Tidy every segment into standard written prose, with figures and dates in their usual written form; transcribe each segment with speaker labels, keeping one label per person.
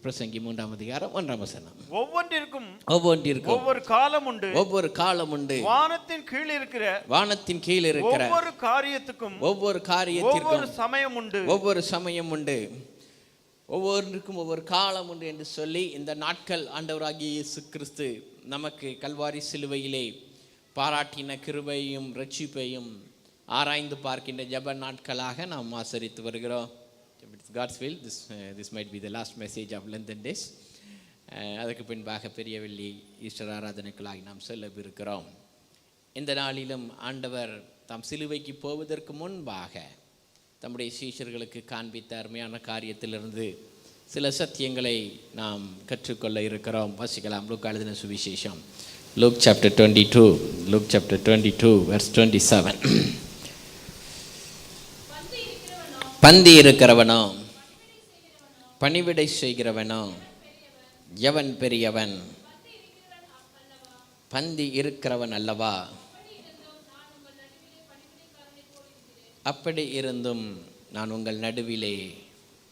Speaker 1: பிரசங்கி 3ஆம் அதிகாரம் 1ஆம் வசனம்.
Speaker 2: ஒவ்வொன்றிற்கும்
Speaker 1: ஒவ்வொரு
Speaker 2: காலம் உண்டு.
Speaker 1: ஒவ்வொரு காலம் உண்டு.
Speaker 2: வானத்தின் கீழ் இருக்கிற ஒவ்வொரு காரியத்திற்கும் ஒவ்வொரு
Speaker 1: சமயம் உண்டு. ஒவ்வொன்றுக்கும் ஒவ்வொரு காலம் உண்டு என்று சொல்லி இந்த நாட்கள் ஆண்டவராகிய இயேசு கிறிஸ்து நமக்கு கல்வாரி சிலுவையிலே பாராட்டின கிருபையும் ரட்சிப்பையும் ஆராய்ந்து பார்க்கின்ற ஜெப நாட்களாக நாம் ஆசரித்து வருகிறோம். God's will, this might be the last message of Lenten days. அதற்கு பின்பாக பெரிய வெள்ளி ஈஸ்டர் ஆராதனைகளாக நாம் செல்லவிருக்கிறோம். இந்த நாளிலும் ஆண்டவர் தாம் சிலுவைக்கு போவதற்கு முன்பாக தம்முடைய சீஷர்களுக்கு காண்பித்த அருமையான காரியத்திலிருந்து சில சத்தியங்களை நாம் கற்றுக்கொள்ள இருக்கிறோம். வாசிக்கலாம். லூக்கா எழுதின சுவிசேஷம், Luke chapter 22 verse 27. பந்தி இருக்கிறவனோ பணிவிடை செய்கிறவனோ எவன் பெரியவன்? பந்தி இருக்கிறவன் அல்லவா? அப்படி இருந்தும் நான் உங்கள் நடுவிலே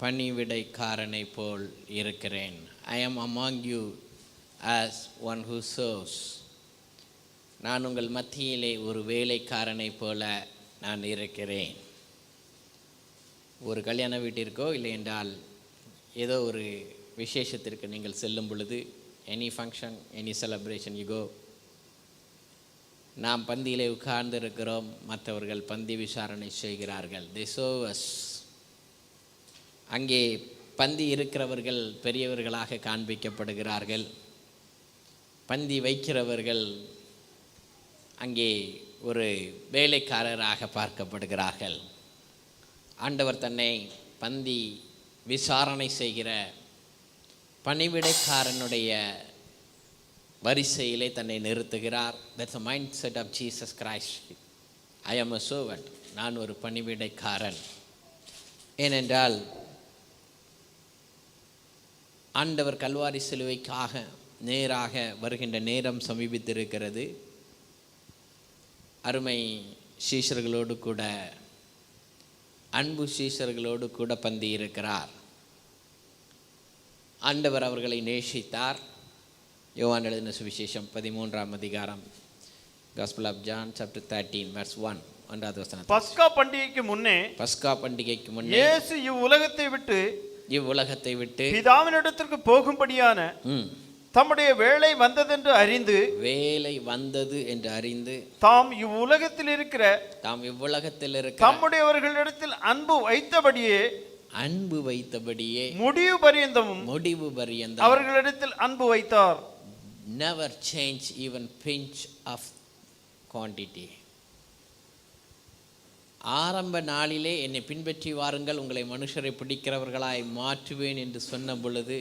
Speaker 1: பணிவிடைக்காரனை போல் இருக்கிறேன். I am among you as one who serves. நான் உங்கள் மத்தியிலே ஒரு வேலைக்காரனை போல நான் இருக்கிறேன். ஒரு கல்யாண வீட்டிற்கோ இல்லை என்றால் ஏதோ ஒரு விசேஷத்திற்கு நீங்கள் செல்லும் பொழுது, any function, any celebration you go, நாம் பந்தியிலே உட்கார்ந்து இருக்கிறோம், மற்றவர்கள் பந்தி விசாரணை செய்கிறார்கள். they serve us. அங்கே பந்தி இருக்கிறவர்கள் பெரியவர்களாக காண்பிக்கப்படுகிறார்கள். பந்தி வைக்கிறவர்கள் அங்கே ஒரு வேலைக்காரராக பார்க்கப்படுகிறார்கள். ஆண்டவர் தன்னை பந்தி விசாரணை செய்கிற பணிவிடைக்காரனுடைய வரிசையிலே தன்னை நிறுத்துகிறார். That's the mindset of Jesus Christ. I am a servant. நான் ஒரு பணிவிடைக்காரன். ஏனென்றால் ஆண்டவர் கல்வாரி சிலுவைக்காக நேராக வருகின்ற நேரம் சமீபித்திருக்கிறது. அருமை சீஷர்களோடு கூட, அன்பு சீஷர்களோடு கூட பந்தி இருக்கிறார். ஆண்டவர் அவர்களை நேசித்தார். யோவான் எழுதின சுவிசேஷம் 13ஆம் அதிகாரம், Gospel of John chapter 13 verse 1.
Speaker 2: பஸ்கா பண்டிகைக்கு முன்னே இயேசு இவ்வுலகத்தை விட்டு பிதாவினிடத்திற்கு போகும்படியான தம்முடைய வேலை வந்தது என்று அறிந்து தாம் இவ்வுலகத்தில் இருக்கிற தம்முடையவர்களிடத்தில் அன்பு வைத்தபடியே முடிவு பரியந்தம் அவர்களிடத்தில் அன்பு வைத்தார்.
Speaker 1: Never change even pinch of quantity. ஆரம்ப நாளிலே என்னை பின்பற்றி வாருங்கள், உங்களை மனுஷரை பிடிக்கிறவர்களாய் மாற்றுவேன் என்று சொன்ன பொழுது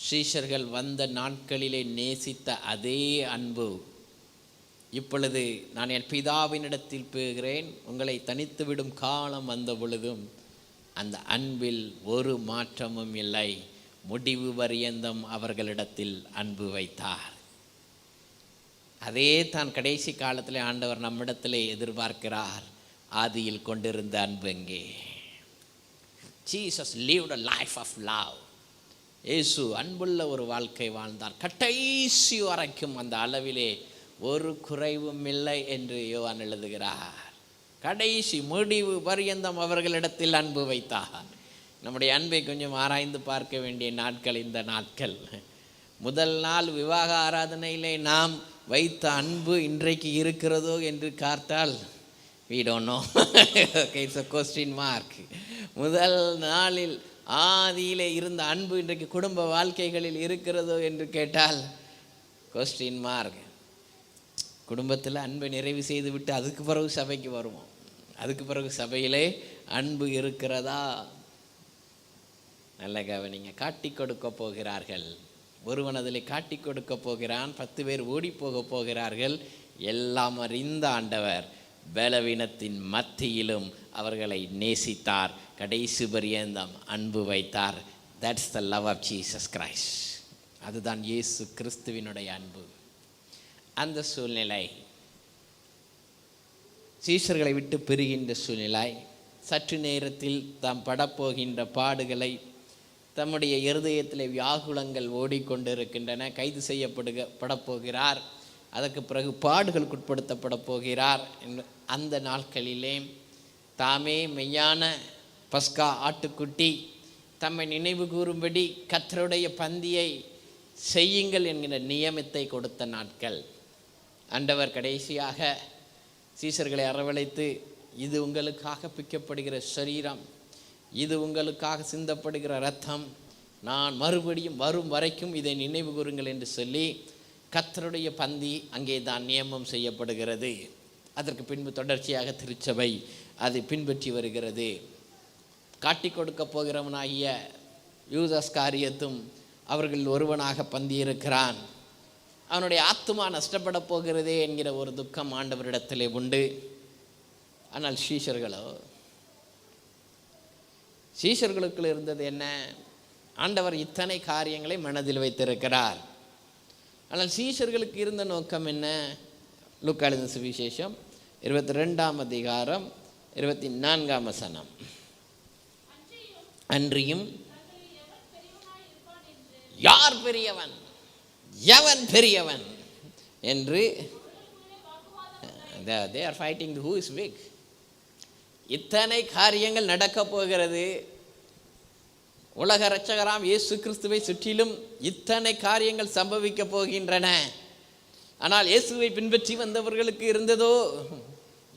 Speaker 1: சீஷர்கள் வந்த நாட்களிலே நேசித்த அதே அன்பு இப்பொழுது நான் என் பிதாவினிடத்தில் போகிறேன், உங்களை தனித்து விடும் காலம் வந்த பொழுதும் அந்த அன்பில் ஒரு மாற்றமும் இல்லை. முடிவு பரியந்தம் அவர்களிடத்தில் அன்பு வைத்தார். அதே தான் கடைசி காலத்திலே ஆண்டவர் நம்மிடத்திலே எதிர்பார்க்கிறார். ஆதியில் கொண்டிருந்த அன்பு எங்கே? Jesus lived a life of love. இயேசு அன்புள்ள ஒரு வாழ்க்கை வாழ்ந்தார். கடைசி வரைக்கும் அந்த அளவிலே ஒரு குறைவும் இல்லை என்று யோவான் எழுதுகிறார். கடைசி முடிவு பரியந்தம் அவர்களிடத்தில் அன்பு வைத்தார். நம்முடைய அன்பை கொஞ்சம் ஆராய்ந்து பார்க்க வேண்டிய நாட்கள் இந்த நாட்கள். முதல் நாள் விவாக ஆராதனையிலே நாம் வைத்த அன்பு இன்றைக்கு இருக்கிறதோ என்று பார்த்தால் we don't know. Okay, it's a question mark. முதல் நாளில் ஆதியிலே இருந்த அன்பு இன்றைக்கு குடும்ப வாழ்க்கைகளில் இருக்கிறதோ என்று கேட்டால் கொஸ்டின் மார்க். குடும்பத்தில் அன்பை நிறைவு செய்து விட்டு அதுக்கு பிறகு சபைக்கு வருவோம். அதுக்கு பிறகு சபையிலே அன்பு இருக்கிறதா? நல்ல கவனிங்க. காட்டி கொடுக்க போகிறார்கள். ஒருவன் அதில் காட்டி கொடுக்க போகிறான், 10 பேர் ஓடி போக போகிறார்கள். எல்லாம் அறிந்த ஆண்டவர் பலவீனத்தின் மத்தியிலும் அவர்களை நேசித்தார். கடைசி பரியந்தம் அன்பு வைத்தார். That's the love of Jesus Christ. அதுதான் இயேசு கிறிஸ்துவினுடைய அன்பு. அந்த சூழ்நிலை சீஷர்களை விட்டு பெறுகின்ற சூழ்நிலை, சற்று நேரத்தில் தாம் படப்போகின்ற பாடுகளை தம்முடைய இருதயத்தில் வியாகுலங்கள் ஓடிக்கொண்டிருக்கின்றன. கைது செய்யப்பட போகிறார், அதற்கு பிறகு பாடுகளுக்குட்படுத்தப்பட போகிறார். அந்த நாட்களிலே தாமே மெய்யான பஸ்கா ஆட்டுக்குட்டி தம்மை நினைவு கூறும்படி கர்த்தருடைய பந்தியை செய்யுங்கள் என்கிற நியமத்தை கொடுத்த நாட்கள். ஆண்டவர் கடைசியாக சீஷர்களை அரவணைத்து, இது உங்களுக்காக பிக்கப்படுகிற சரீரம், இது உங்களுக்காக சிந்தப்படுகிற இரத்தம், நான் மறுபடியும் வரும் வரைக்கும் இதை நினைவு கூறுங்கள் என்று சொல்லி கர்த்தருடைய பந்தி அங்கே தான் நியமம் செய்யப்படுகிறது. அதற்கு பின்பு தொடர்ச்சியாக திருச்சபை அதை பின்பற்றி வருகிறது. காட்டி கொடுக்க போகிறவனாகிய யூதாஸ் காரியத்தும் அவர்கள் ஒருவனாக பந்தியிருக்கிறான். அவனுடைய ஆத்துமா நஷ்டப்பட போகிறதே என்கிற ஒரு துக்கம் ஆண்டவரிடத்திலே உண்டு. ஆனால் சீஷர்களுக்குள் இருந்தது என்ன? ஆண்டவர் இத்தனை காரியங்களை மனதில் வைத்திருக்கிறார். ஆனால் சீஷர்களுக்கு இருந்த நோக்கம் என்ன? லூக்கா எழுதின சுவிசேஷம் 22ஆம் அதிகாரம் 24ஆம் வசனம். அன்றியும் யார் பெரியவன், எவன் பெரியவன் என்று they are fighting who is big. இத்தனை காரியங்கள் நடக்க போகிறது. உலக இரட்சகராம் இயேசு கிறிஸ்துவை சுற்றிலும் இத்தனை காரியங்கள் சம்பவிக்க போகின்றன. ஆனால் இயேசுவை பின்பற்றி வந்தவர்களுக்கு இருந்ததோ,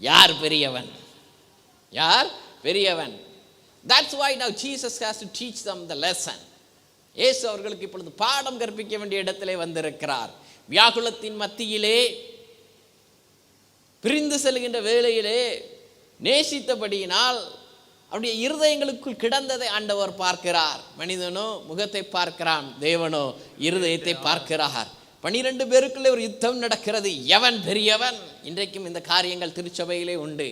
Speaker 1: யார் பெரியவன், யார் பெரியவன். That's why now Jesus has to teach them the lesson. இயேசு அவர்களுக்கு இப்பொழுது பாடம் கற்பிக்க வேண்டிய இடத்திலே வந்திருக்கிறார். வியாகுலத்தின் மத்தியிலே, பிரிந்து செல்கின்ற வேளையிலே நேசித்தபடியினால் அவருடைய இருதயங்களுக்குள் கிடந்ததை ஆண்டவர் பார்க்கிறார். மனிதனோ முகத்தை பார்க்கிறான், தேவனோ இருதயத்தை பார்க்கிறார். 12 பேருக்குள்ளே ஒரு யுத்தம் நடக்கிறது. எவன் பெரியவன்? இன்றைக்கும் இந்த காரியங்கள் திருச்சபையிலே உண்டு.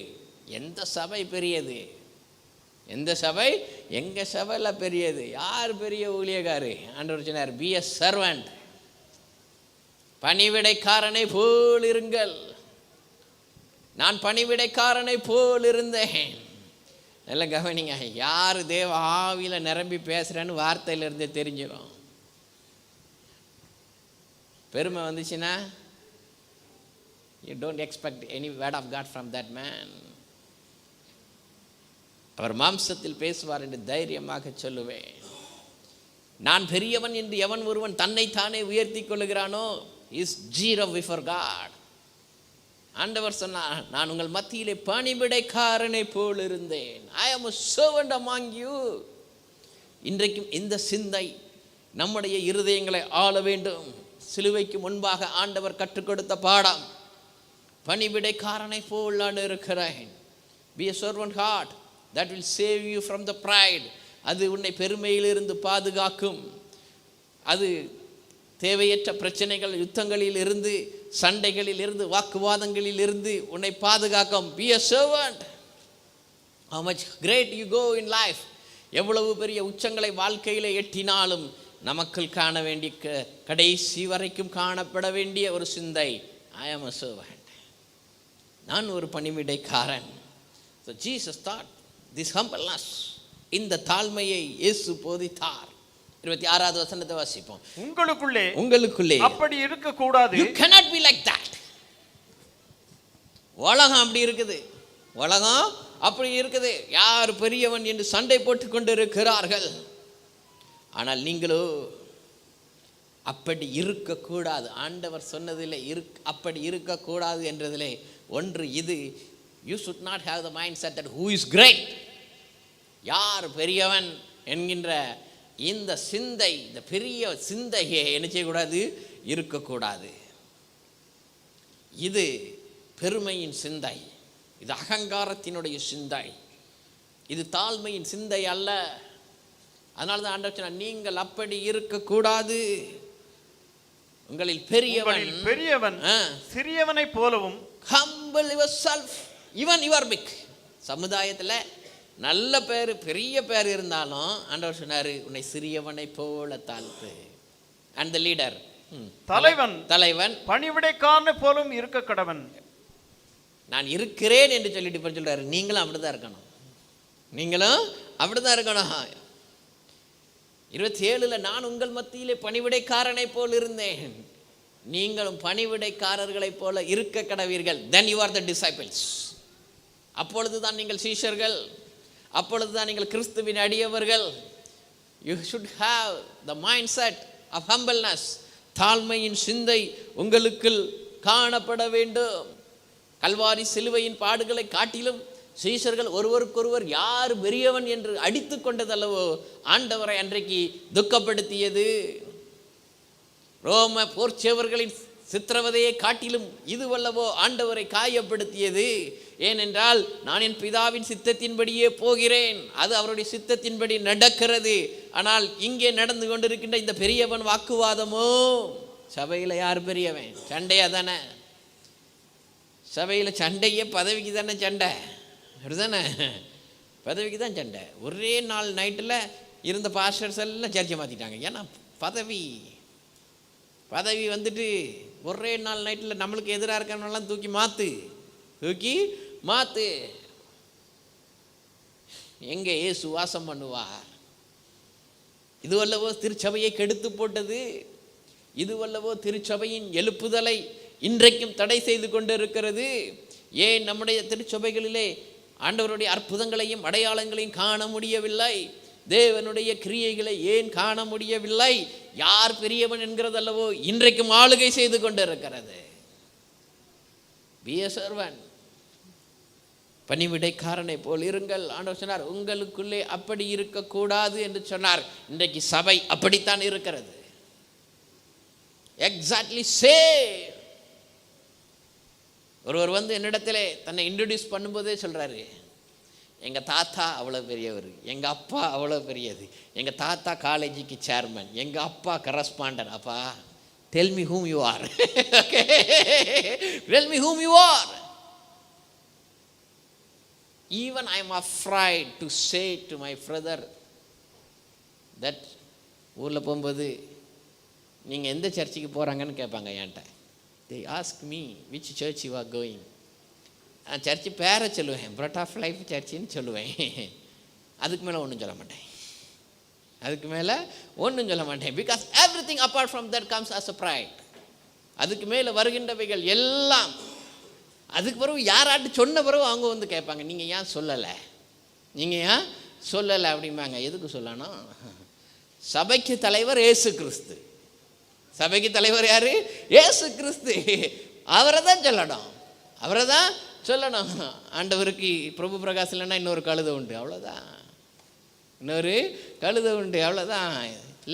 Speaker 1: எந்த சபை பெரியது? எந்த சபை? எங்க சபையில் பெரியது? யார் பெரிய ஊழியக்காரு? ஆண்டவர் சொன்னார், பி எ சர்வன்ட், பணிவிடைக்காரனை போல் இருங்கள். நான் பணிவிடைக்காரனை போல் இருந்தேன். நல்ல கவனிங்க, யார் தேவ ஆவியில் நிரம்பி பேசுகிறேன்னு வார்த்தையிலிருந்தே தெரிஞ்சிடும். பெருமை வந்துச்சுன்னா you don't expect any word of God from that man. அவர் மாம்சத்தில் பேசுவார் என்று தைரியமாக சொல்லுவேன். நான் பெரியவன் என்று எவன் ஒருவன் தன்னைத்தானே உயர்த்தி கொள்ளுகிறானோ is zero before God. ஆண்டவர் சொன்னார், நான் உங்கள் மத்தியிலே பணிவிடைக்காரனை போல் இருந்தேன். I am a servant among you. இன்றைக்கும் இந்த சிந்தை நம்முடைய இருதயங்களை ஆள வேண்டும். சிலுவைக்கு முன்பாக ஆண்டவர் கற்றுக் கொடுத்த பாடம், பணிவிடைக்காரனை போல் நான் இருக்கிறேன். Be a servant heart that will save you from the pride. அது உன்னை பெருமையிலிருந்து பாதுகாக்கும். அது தேவையற்ற பிரச்சனைகள், யுத்தங்களில் இருந்து, சண்டைகளில் இருந்து, வாக்குவாதங்களில் இருந்து உன்னை பாதுகாக்கும். Be a servant. How much great you go in life. எவ்வளவு பெரிய உச்சங்களை வாழ்க்கையிலே எட்டினாலும் நமக்குள் காண வேண்டிய, கடைசி வரைக்கும் காணப்பட வேண்டிய ஒரு சிந்தை, I am a servant. நான் ஒரு பணிவிடைக்காரன். So Jesus taught this humbleness. இந்த தாழ்மையை இயேசு போதித்தார். 26வது வசனத்தை வாசிப்போம். உங்களுக்குள்ளே
Speaker 2: அப்படி இருக்க கூடாது.
Speaker 1: You cannot be like that. உலகம் அப்படி இருக்குது, உலகம் அப்படி இருக்குது. யார் பெரியவன் என்று சண்டை போட்டுக் கொண்டு இருக்கிறார்கள். ஆனால் நீங்களோ அப்படி இருக்கக்கூடாது. ஆண்டவர் சொன்னதில்லை அப்படி இருக்கக்கூடாது என்றதிலே ஒன்று இது. You should not have the mindset that who is great, யார் பெரியவன் என்கின்ற இந்த சிந்தை, இந்த பெரிய சிந்தையை என்ன செய்யக்கூடாது, இருக்கக்கூடாது. இது பெருமையின் சிந்தை, இது அகங்காரத்தினுடைய சிந்தை, இது தாழ்மையின் சிந்தை அல்ல. அதனால தான் ஆண்டவர் சொன்னார், நீங்கள் அப்படி இருக்கக்கூடாது. உங்களில் பெரியவன்
Speaker 2: சிறியவனை போலவும்.
Speaker 1: humble yourself even you are big. சமுதாயத்தில் நல்ல பேர், பெரிய பேர் இருந்தாலும் ஆண்டவர் சொன்னார், உன்னை சிறியவனை போல தாழ்த்து. and the leader, தலைவன்
Speaker 2: பணிவிடைக்காரனை போலும் இருக்க கடவன்.
Speaker 1: நான் இருக்கிறேன் என்று சொல்லிட்டு இப்போ சொல்றாரு, நீங்களும் அப்படிதான் இருக்கணும். நீங்களும் அப்படிதான் இருக்கணும். 27 நான் உங்கள் மத்தியிலே பணிவிடைக்காரனை போல் இருந்தேன், நீங்களும் பணிவிடைக்காரர்களைப் போல இருக்க கடவீர்கள். then you are the disciples. அப்பொழுதுதான் நீங்கள் சீஷர்கள், அப்பொழுதுதான் நீங்கள் கிறிஸ்துவின் அடியவர்கள். you should have the mindset of humbleness. தாழ்மையின் சிந்தை உங்களுக்குள் காணப்பட வேண்டும். கல்வாரி சிலுவையின் பாடுகளை காட்டிலும் சீஷர்கள் ஒருவருக்கொருவர் யார் பெரியவன் என்று அடித்து கொண்டதல்லவோ ஆண்டவரை அன்றைக்கு துக்கப்படுத்தியது. ரோம போர்ச்சேவர்களின் சித்திரவதையை காட்டிலும் இதுவல்லவோ ஆண்டவரை காயப்படுத்தியது. ஏனென்றால் நான் என் பிதாவின் சித்தத்தின்படியே போகிறேன், அது அவருடைய சித்தத்தின்படி நடக்கிறது. ஆனால் இங்கே நடந்து கொண்டிருக்கின்ற இந்த பெரியவன் வாக்குவாதமோ, சபையில் யார் பெரியவன்? சண்டையா தானே? சபையில் சண்டையே பதவிக்கு தானே சண்டை, அப்படிதானே? பதவிக்கு தான் சண்டை. ஒரே நாள் நைட்டில் இருந்த பாஸ்டர்ஸ் எல்லாம் சர்ச்சை மாற்றிட்டாங்க. ஏன்னா பதவி வந்துட்டு ஒரே நாள் நைட்டில் நம்மளுக்கு எதிராக இருக்கவனெல்லாம் தூக்கி மாற்று. எங்கே இயேசு வாசம் பண்ணுவார்? இதுவல்லவோ திருச்சபையை கெடுத்து போட்டது, இதுவல்லவோ திருச்சபையின் எழுப்புதலை இன்றைக்கும் தடை செய்து கொண்டு இருக்கிறது. ஏன் நம்முடைய திருச்சபைகளிலே ஆண்டவருடைய அற்புதங்களையும் அடையாளங்களையும் காண முடியவில்லை? தேவனுடைய கிரியைகளை ஏன் காண முடியவில்லை? யார் பெரியவன் என்கிறதல்லவோ இன்றைக்கும் ஆளுகை செய்து கொண்டு இருக்கிறது. be a servant. பணிவிடைக்காரனை போல் இருங்கள். ஆண்டவர் சொன்னார், உங்களுக்குள்ளே அப்படி இருக்கக்கூடாது என்று சொன்னார். இன்றைக்கு சபை அப்படித்தான் இருக்கிறது. Exactly same. ஒருவர் வந்து என்னிடத்திலே தன்னை இன்ட்ரடியூஸ் பண்ணும்போதே சொல்கிறாரு, எங்கள் தாத்தா அவ்வளோ பெரியவர், எங்கள் அப்பா அவ்வளோ பெரியது, எங்கள் தாத்தா காலேஜுக்கு சேர்மன், எங்கள் அப்பா கரஸ்பாண்டன்ட். அப்பா, tell me whom you are. Okay, tell me whom you are. Even I am afraid to say to my brother that ஊரில் போகும்போது நீங்கள் எந்த சர்ச்சுக்கு போகிறாங்கன்னு கேட்பாங்க என்கிட்ட. they ask me which church you are going. நான் சர்ச்சு பேரை சொல்லுவேன், பிரெட் ஆஃப் லைஃப் சர்ச்சின்னு சொல்லுவேன். அதுக்கு மேலே ஒன்றும் சொல்ல மாட்டேன். Because everything apart from that comes as a pride. அதுக்கு மேலே வருகின்றவைகள் எல்லாம் அதுக்கு பிறகு யாராட்டு சொன்ன பிறகு அவங்க வந்து கேட்பாங்க, நீங்கள் ஏன் சொல்லலை அப்படிம்பாங்க. எதுக்கு சொல்லணும்? சபைக்கு தலைவர் இயேசு கிறிஸ்து. சபைக்கு தலைவர் யாரு? இயேசு கிறிஸ்து. அவரை தான் சொல்லணும். ஆண்டவருக்கு பிரபு பிரகாஷ் இல்லைன்னா இன்னொரு கழுதை உண்டு, அவ்வளோதான்.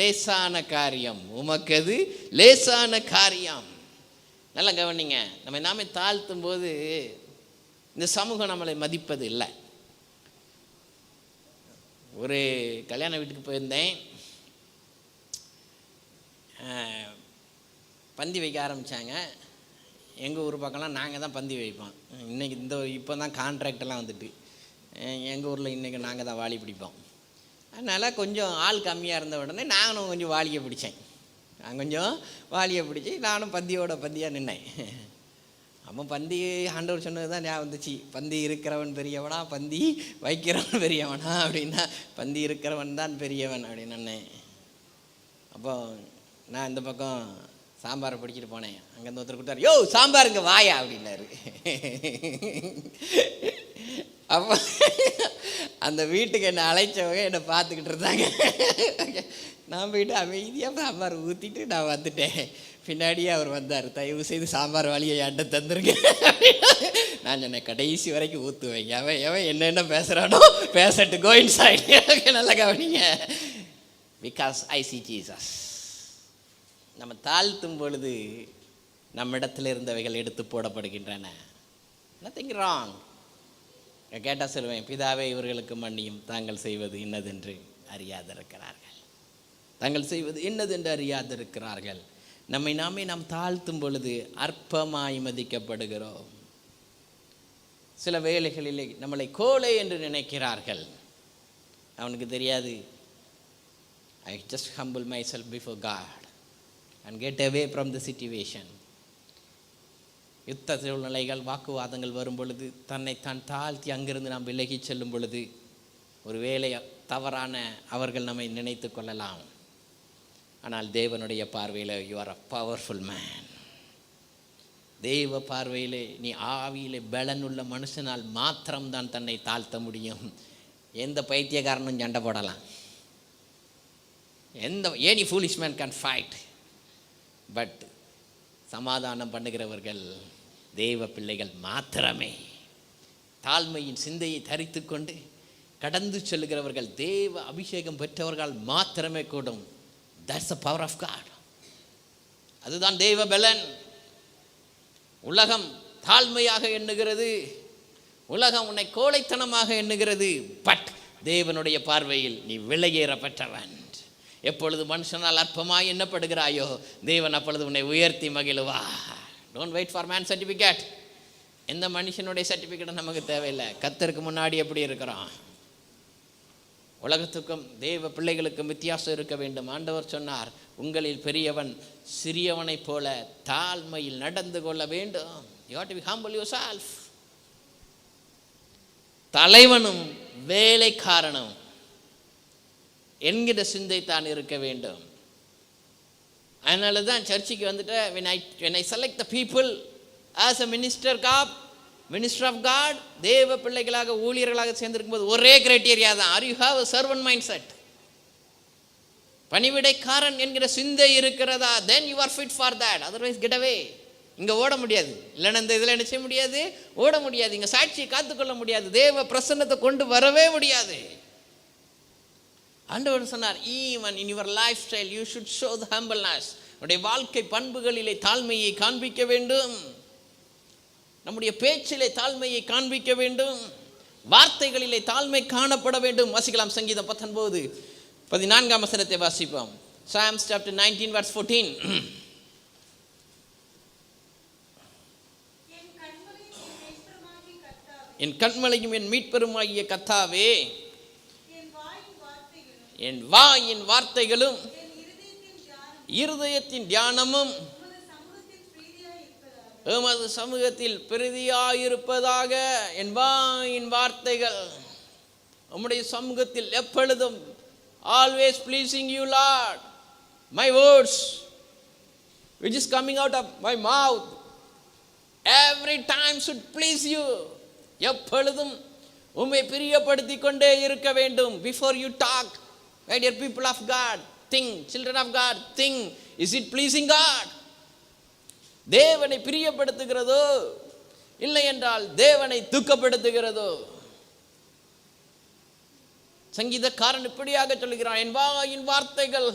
Speaker 1: லேசான காரியம் உமக்கது, லேசான காரியம். நல்லா கவனிங்க. நம்ம நாமே தாழ்த்தும் போது இந்த சமூகம் நம்மளை மதிப்பது இல்லை. ஒரு கல்யாண வீட்டுக்கு போயிருந்தேன். பந்தி வைக்க ஆரம்பித்தாங்க. எங்கள் ஊர் பக்கம்லாம் நாங்கள் தான் பந்தி வைப்போம். இன்றைக்கி இப்போ தான் கான்ட்ராக்டெல்லாம் வந்துட்டு எங்கள் ஊரில் இன்றைக்கி நாங்கள் தான் வாளி பிடிப்போம். அதனால் கொஞ்சம் ஆள் கம்மியாக இருந்த உடனே நானும் கொஞ்சம் வாளியை பிடிச்சேன். நானும் பந்தியாக நின்னேன். அப்போ பந்தி ஆண்டவர் சொன்னது தான் ஞாபகம் வந்துச்சு. பந்தி இருக்கிறவன் பெரியவனா, பந்தி வைக்கிறவன் பெரியவனா அப்படின்னா பந்தி இருக்கிறவன் தான் பெரியவன் அப்படின்னு நின்னேன். அப்போ நான் இந்த பக்கம் சாம்பாரை பிடிச்சிட்டு போனேன். அங்கேருந்து ஒருத்தர் கொடுத்தாரு, யோ சாம்பாருங்க வாயா அப்படின்னாரு. அப்போ அந்த வீட்டுக்கு என்னை அழைச்சவங்க என்னை பார்த்துக்கிட்டு இருந்தாங்க. நான் போயிட்டு அமைதியாக சாம்பார் ஊற்றிட்டு நான் வந்துட்டேன். பின்னாடியே அவர் வந்தார், தயவு செய்து சாம்பார் வாளியை என்கிட்ட தந்துருங்க. நான் சொன்னேன், கடைசி வரைக்கும் ஊற்றுவேன். எவன் என்னென்ன பேசுகிறானோ பேசட்டு, கோ இன்சைட். நல்லா கவனிங்க. Because I see Jesus. நம்ம தாழ்த்தும் பொழுது நம்மிடத்தில் இருந்தவைகள் எடுத்து போடப்படுகின்றன. Nothing wrong. கேட்டால் சொல்லுவேன், பிதாவே இவர்களுக்கு மன்னியும், தாங்கள் செய்வது இன்னதென்று அறியாதிருக்கிறார்கள். நம்மை நாம் தாழ்த்தும் பொழுது அற்பமாய் மதிக்கப்படுகிறோம். சில வேளைகளிலே நம்மளை கோழை என்று நினைக்கிறார்கள். அவனுக்கு தெரியாது, I just humble myself before God and get away from the situation. யுத்த சூழ்நிலைகள், வாக்குவாதங்கள் வரும் பொழுது தன்னை தான் தாழ்த்தி அங்கிருந்து நாம் விலகி செல்லும் பொழுது, ஒரு வேளை தவறான அவர்கள் நம்மை நினைத்து கொள்ளலாம். ஆனால் தேவனுடைய பார்வையில் you are a powerful man. தேவ பார்வையிலே நீ ஆவியிலே பலனுள்ள மனுஷனால் மாத்திரம்தான் தன்னை தாழ்த்த முடியும். எந்த பைத்தியக்காரனும் சண்டை போடலாம், any foolish man can fight. But சமாதானம் பண்ணுகிறவர்கள் தேவ பிள்ளைகள் மாத்திரமே. தாழ்மையின் சிந்தையை தரித்து கொண்டு கடந்து செல்லுகிறவர்கள் தேவ அபிஷேகம் பெற்றவர்கள் மாத்திரமே கூடும். That's the power of God. அதுதான் தேவ பலன். உலகம் தாழ்மையாக எண்ணுகிறது, உலகம் உன்னை கோழைத்தனமாக எண்ணுகிறது. பட் தேவனுடைய பார்வையில் நீ விலையேற பெற்றவன். எப்பொழுது மனுஷனால் அற்பமாய் எண்ணப்படுகிறாயோ தேவன் அப்பொழுது உன்னை உயர்த்தி மகிழுவா. Don't wait for man certificate. எந்த மனுஷனுடைய சர்டிஃபிகேட்டும் நமக்கு தேவையில்லை. கர்த்தருக்கு முன்னாடி எப்படி இருக்கிறோம்? உலகத்துக்கும் தேவ பிள்ளைகளுக்கும் வித்தியாசம் இருக்க வேண்டும். ஆண்டவர் சொன்னார், உங்களில் பெரியவன் சிறியவனைப் போல தாழ்மையில் நடந்து கொள்ள வேண்டும். You have to be humble yourself. தலைவனும் வேலைக்காரனும் என்கிற சிந்தை தான் இருக்க வேண்டும். அதனால தான் சர்ச்சுக்கு வந்துட்டு when I select the people as a minister of God, தேவ பிள்ளைகளாக ஊழியர்களாக சேர்ந்திருக்கும் போது ஒரே கிரைட்டீரியா தான். Are you have a servant mindset? பணிவிடைக்காரன் என்கிற சிந்தை இருக்கிறதா? then you are fit for that. otherwise get away. இங்க ஓட முடியாது. இல்லைன்னா இந்த இதில் என்ன செய்ய முடியாது? ஓட முடியாது. இங்க சாட்சியை காத்துக்கொள்ள முடியாது. தேவ பிரசன்னத்தை கொண்டு வரவே முடியாது. ஆண்டவர் சொன்னார், even in your lifestyle you should show the humbleness. உடைய வாழ்க்கை பண்புகளிலே தாழ்மையை காண்பிக்க வேண்டும். நம்முடைய பேச்சிலே தாழ்மையை காண்பிக்க வேண்டும். வார்த்தைகளிலே தாழ்மை காணப்பட வேண்டும். வாசிக்கலாம் சங்கீதம் 19:14 வசனத்தை வாசிப்போம். Psalms chapter 19 verse 14. என் கண்மலையும் என் மீட்பெருமாகிய கர்த்தாவே, என் வாயின் வார்த்தைகளும் இருதயத்தின் தியானமும் உமது சமூகத்தில் பிரீதியாயிருப்பதாக. என் வாயின் வார்த்தைகள் உம்முடைய சமூகத்தில் எப்பொழுதும் always pleasing you, Lord. My words which is coming out of my mouth every time should please you. எப்பொழுதும் உம்மை பிரியப்படுத்திக் கொண்டே இருக்க வேண்டும். Before you talk, my dear people of God, think, children of God, think, is it pleasing God? தேவனை பிரியப்படுத்துகிறதோ இல்லை என்றால் தேவனை துக்கப்படுத்துகிறதோ? சங்கீதக்காரன் இப்படியாக சொல்கிறான், என் வாயின் வார்த்தைகள்,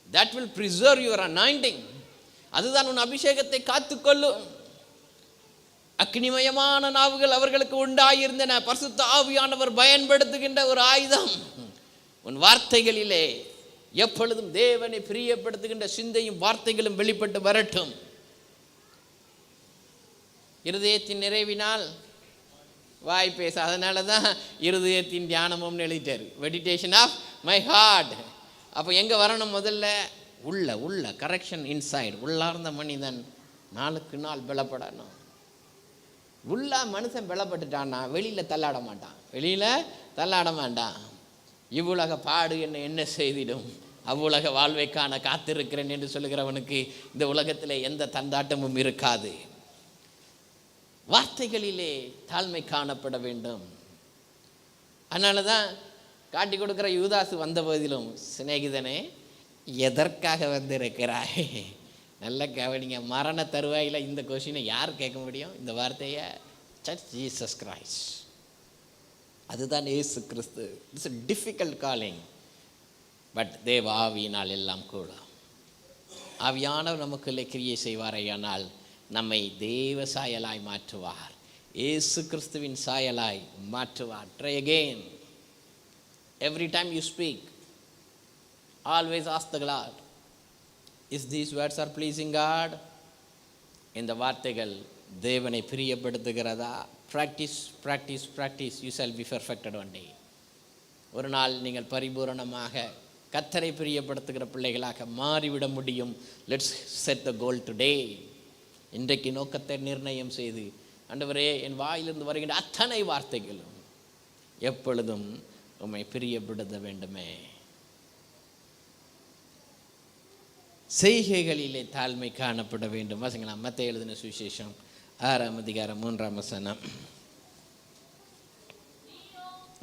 Speaker 1: that will preserve your anointing. அதுதான் உன் அபிஷேகத்தை காத்துக்கொள்ளும். அக்னிமயமான நாவுகள் அவர்களுக்கு உண்டாயிருந்தன. பரிசுத்த ஆவியானவர் பயன்படுத்துகின்ற ஒரு ஆயுதம். உன் வார்த்தைகளிலே எப்பொழுதும் தேவனை பிரியப்படுத்துகின்ற சிந்தையும் வார்த்தைகளும் வெளிப்பட்டு வரட்டும். இருதயத்தின் நிறைவினால் வாய் பேச. அதனால தான் இருதயத்தின் தியானமும் எழுதிட்டார், மெடிடேஷன் ஆஃப் மை ஹார்ட். அப்போ எங்கே வரணும்? முதல்ல உள்ள கரெக்ஷன் இன்சைடு. உள்ளார்ந்த மனிதன் நாளுக்கு நாள் பலப்படணும். உள்ள மனுஷன் பலப்பட்டுட்டான்னா வெளியில் தள்ளாட மாட்டான். இவ்வுலக பாடு என்ன செய்திடும், அவ்வுலக வாழ்வை காண காத்திருக்கிறேன் என்று சொல்லுகிறவனுக்கு இந்த உலகத்தில் எந்த தந்தாட்டமும் இருக்காது. வார்த்தைகளிலே தாழ்மை காணப்பட வேண்டும். அதனால தான் காட்டி கொடுக்குற யூதாசு வந்த போதிலும், சிநேகிதனே எதற்காக வந்திருக்கிறாய்? நல்ல கவனிங்க. மரண தருவாயில் இந்த கொஸ்டினை யார் கேட்க முடியும்? இந்த வார்த்தையை ஜீசஸ் கிரைஸ்ட். அதுதான் இயேசு கிறிஸ்து. It's a difficult calling. But தேவ ஆவியினால் எல்லாம் கூட. ஆவியானவர் நமக்குள்ளே கிரியை செய்வாரையானால் நம்மை தேவ சாயலாய் மாற்றுவார், இயேசு கிறிஸ்துவின் சாயலாய் மாற்றுவார். Try again. Every time you speak, always ask the Lord, is these words are pleasing God? இந்த வார்த்தைகள் தேவனை பிரியப்படுத்துகிறதா? practice, you shall be perfected one day. ஒரு நாள் நீங்கள் பரிபூரணமாக கர்த்தரை பிரியப்படுத்துகிற பிள்ளைகளாக மாறிவிட முடியும். Let's set the goal today. இன்றைக்கு நோக்கத்தை நிர்ணயம் செய்து, ஆண்டவரே என் வாயிலிருந்து வருகின்ற அத்தனை வார்த்தைகளும் எப்பொழுதும் உம்மை பிரியப்படுத்த வேண்டுமே. செய்கைகளிலே தாழ்மை காணப்பட வேண்டும். வாசிக்கலாம், மத்தேயு எழுதின சுவிசேஷம் 6ஆம் அதிகாரம் 3ஆம் வசனம்.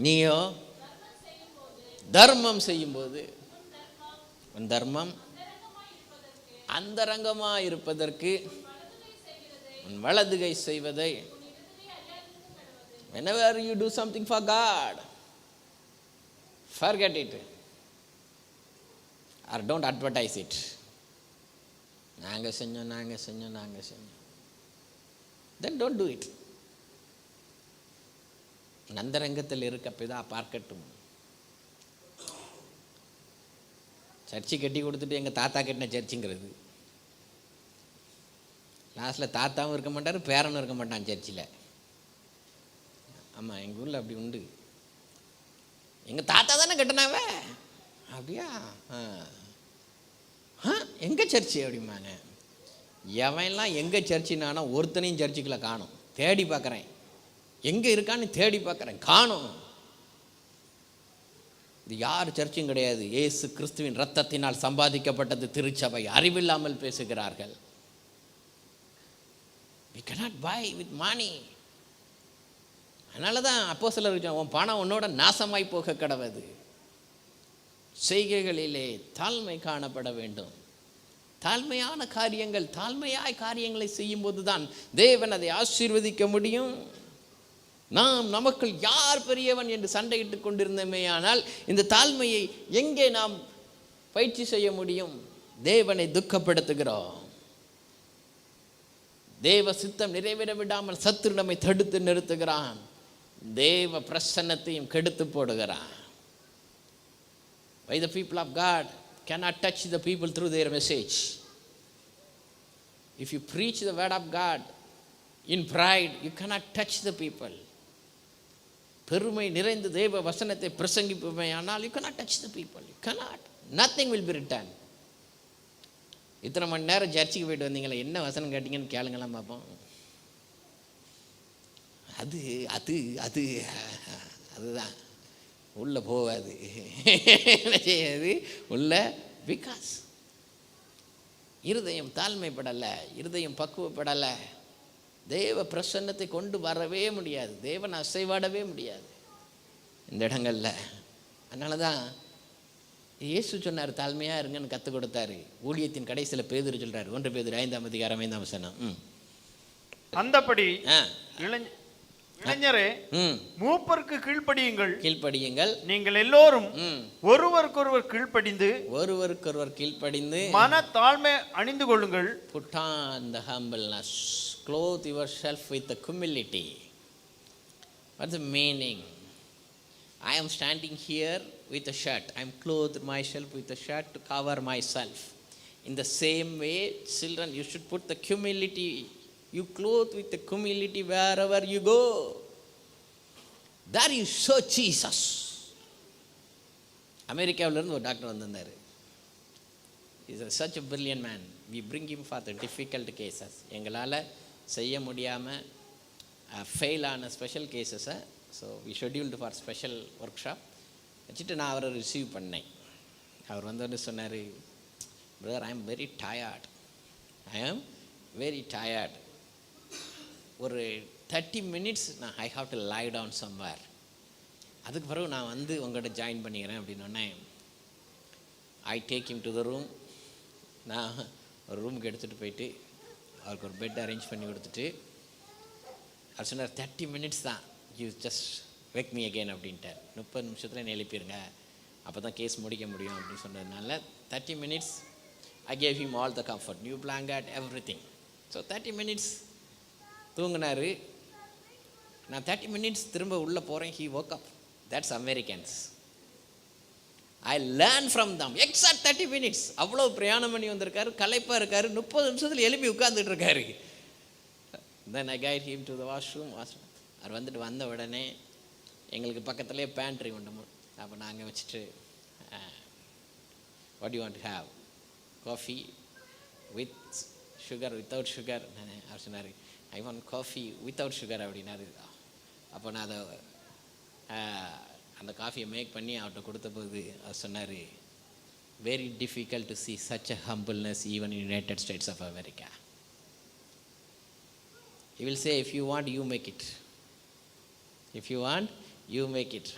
Speaker 1: நீயோ தர்மம் செய்யும்போது உன் தர்மம் அந்தரங்கமாக இருப்பதற்கு உன் வலதுகை செய்வதை, whenever you do something for God, forget it or don't advertise it. நாங்கள் செஞ்சோம், then don't do it. அந்தரங்கத்தில் இருக்க பிதா பார்க்கட்டும். சர்ச்சை கட்டி கொடுத்துட்டு எங்கள் தாத்தா கட்டின சர்ச்சுங்கிறது, லாஸ்ட்டில் தாத்தாவும் இருக்க மாட்டார், பேரனும் இருக்க மாட்டான் சர்ச்சில். ஆமாம், எங்கள் ஊரில் அப்படி உண்டு. எங்கள் தாத்தா தானே கட்டினாவ, அப்படியா, எங்கள் சர்ச்சு அப்படிம்பாங்க. எவன்லாம் எங்கள் சர்ச்சினானா ஒருத்தனையும் சர்ச்சுக்குள்ளே காணும். தேடி பார்க்குறேன், எங்கே இருக்கான்னு தேடி பார்க்குறேன், காணும். இது யார் சர்ச்சும் கிடையாது. இயேசு கிறிஸ்துவின் இரத்தத்தினால் சம்பாதிக்கப்பட்டது திருச்சபை. அறிவில்லாமல் பேசுகிறார்கள். We cannot buy with money. அதனால தான் அப்போஸ்தலர் உன் பணம் உன்னோட நாசமாய் போக கடவுது. செய்கைகளிலே தாழ்மை காணப்பட வேண்டும். தாழ்மையான காரியங்கள், தாழ்மையாய் காரியங்களை செய்யும்போது தான் தேவன் அதை ஆசீர்வதிக்க முடியும். நாம் நமக்குள் யார் பெரியவன் என்று சண்டையிட்டு கொண்டிருந்தோமே, ஆனால் இந்த தாழ்மையை எங்கே நாம் பயிற்சி செய்ய முடியும்? தேவனை துக்கப்படுத்துகிறோம். தேவ சித்தம் நிறைவேற விடாமல் சத்துரு நம்மை தடுத்து நிறுத்துகிறான். தேவ பிரசன்னத்தையும் கெடுத்து போடுகிறான். Why the people of God cannot touch the people through their message? If you preach the word of God in pride, you cannot touch the people. பெருமை நிறைந்த தேவ வசனத்தை பிரசங்கிப்போமே ஆனால் you cannot touch the people. You cannot. Nothing will be returned. இத்தனை மணி நேரம் சர்ச்சுக்கு போயிட்டு வந்தீங்களா, என்ன வசனம் கேட்டீங்கன்னு கேளுங்களாம் பார்ப்போம். அது அது அது அதுதான் உள்ளே போகாது. என்ன செய்யாது உள்ள? பிகாஸ் இருதயம் தாழ்மைப்படலை, இருதயம் பக்குவப்படலை. தேவ பிரசன்னத்தை கொண்டு வரவே முடியாது, தேவன் அசைவாடவே முடியாது இந்த இடங்களில். அதனால தான் இயேசு சொன்னார், தாழ்மையாக இருங்கன்னு கற்றுக் கொடுத்தாரு. ஊழியத்தின் கடைசியில் பேதுரு சொல்கிறார், 1 பேதுரு 5ஆம் அதிகாரம் 5ஆம் வசனம்.
Speaker 2: அந்தபடி இளைஞரே, மூப்பருக்கு கீழ்ப்படியுங்கள். நீங்கள் எல்லோரும் ஒருவருக்கொருவர் கீழ்ப்படிந்து மன தாழ்மை அணிந்து கொள்ளுங்கள்.
Speaker 1: Put on the humbleness, clothe yourself with the humility. What's the meaning? I am standing here with a shirt. I am clothed myself with a shirt to cover myself. In the same way, children, you should put the humility. You clothe with the humility wherever you go. There you show Jesus. அமெரிக்காவிலிருந்து ஒரு doctor வந்திருந்தார். He is such a brilliant man. We bring him for the difficult cases. எங்களால் செய்ய முடியாமல் fail ஆன special கேசஸை so we scheduled for special workshop வச்சுட்டு நான் அவரை ரிசீவ் பண்ணேன். அவர் வந்தோடனே சொன்னார், brother, I am very tired. ஒரு 30 minutes நான் I have to lie down somewhere. அதுக்கு பிறகு நான் வந்து உங்கள்கிட்ட ஜாயின் பண்ணிக்கிறேன் அப்படின்னோடனே I take him to the room. நான் ஒரு ரூமுக்கு எடுத்துகிட்டு போயிட்டு அவருக்கு ஒரு பெட் அரேஞ்ச் பண்ணி கொடுத்துட்டு அவர் சொன்னார், 30 minutes தான், you just wake me again அப்படின்ட்டார். 30 நிமிஷத்தில் என்னை எழுப்பிடுங்க, அப்போ தான் கேஸ் முடிக்க முடியும் அப்படின்னு சொன்னதுனால 30 minutes I gave him all the comfort, new blanket, every thing. So 30 minutes தூங்கினார். நான் 30 minutes திரும்ப உள்ளே போகிறேன். He woke up. That's Americans. I learn from them. Exact 30 minutes. அவ்வளோ பிரயாணம் பண்ணி வந்திருக்காரு, களைப்பாக இருக்காரு, 30 நிமிஷத்தில் எழுப்பி உட்காந்துட்டு இருக்காரு. Then I guide him to the washroom. அவர் வந்துட்டு வந்த உடனே எங்களுக்கு பக்கத்துலேயே பேண்ட்ரி உண்டு. அப்போ நாங்கள் வச்சுட்டு, what do you want to have? Coffee with sugar, without sugar? அவர் சொன்னார், I want coffee without sugar அப்படின்னாரு. அப்போ நான் அதை அந்த காஃபியை மேக் பண்ணி அவர்கிட்ட கொடுத்த போது அவர் சொன்னார், very difficult to see such a humbleness even in United States of America. He will say, if you want, you make it. If you want, you make it.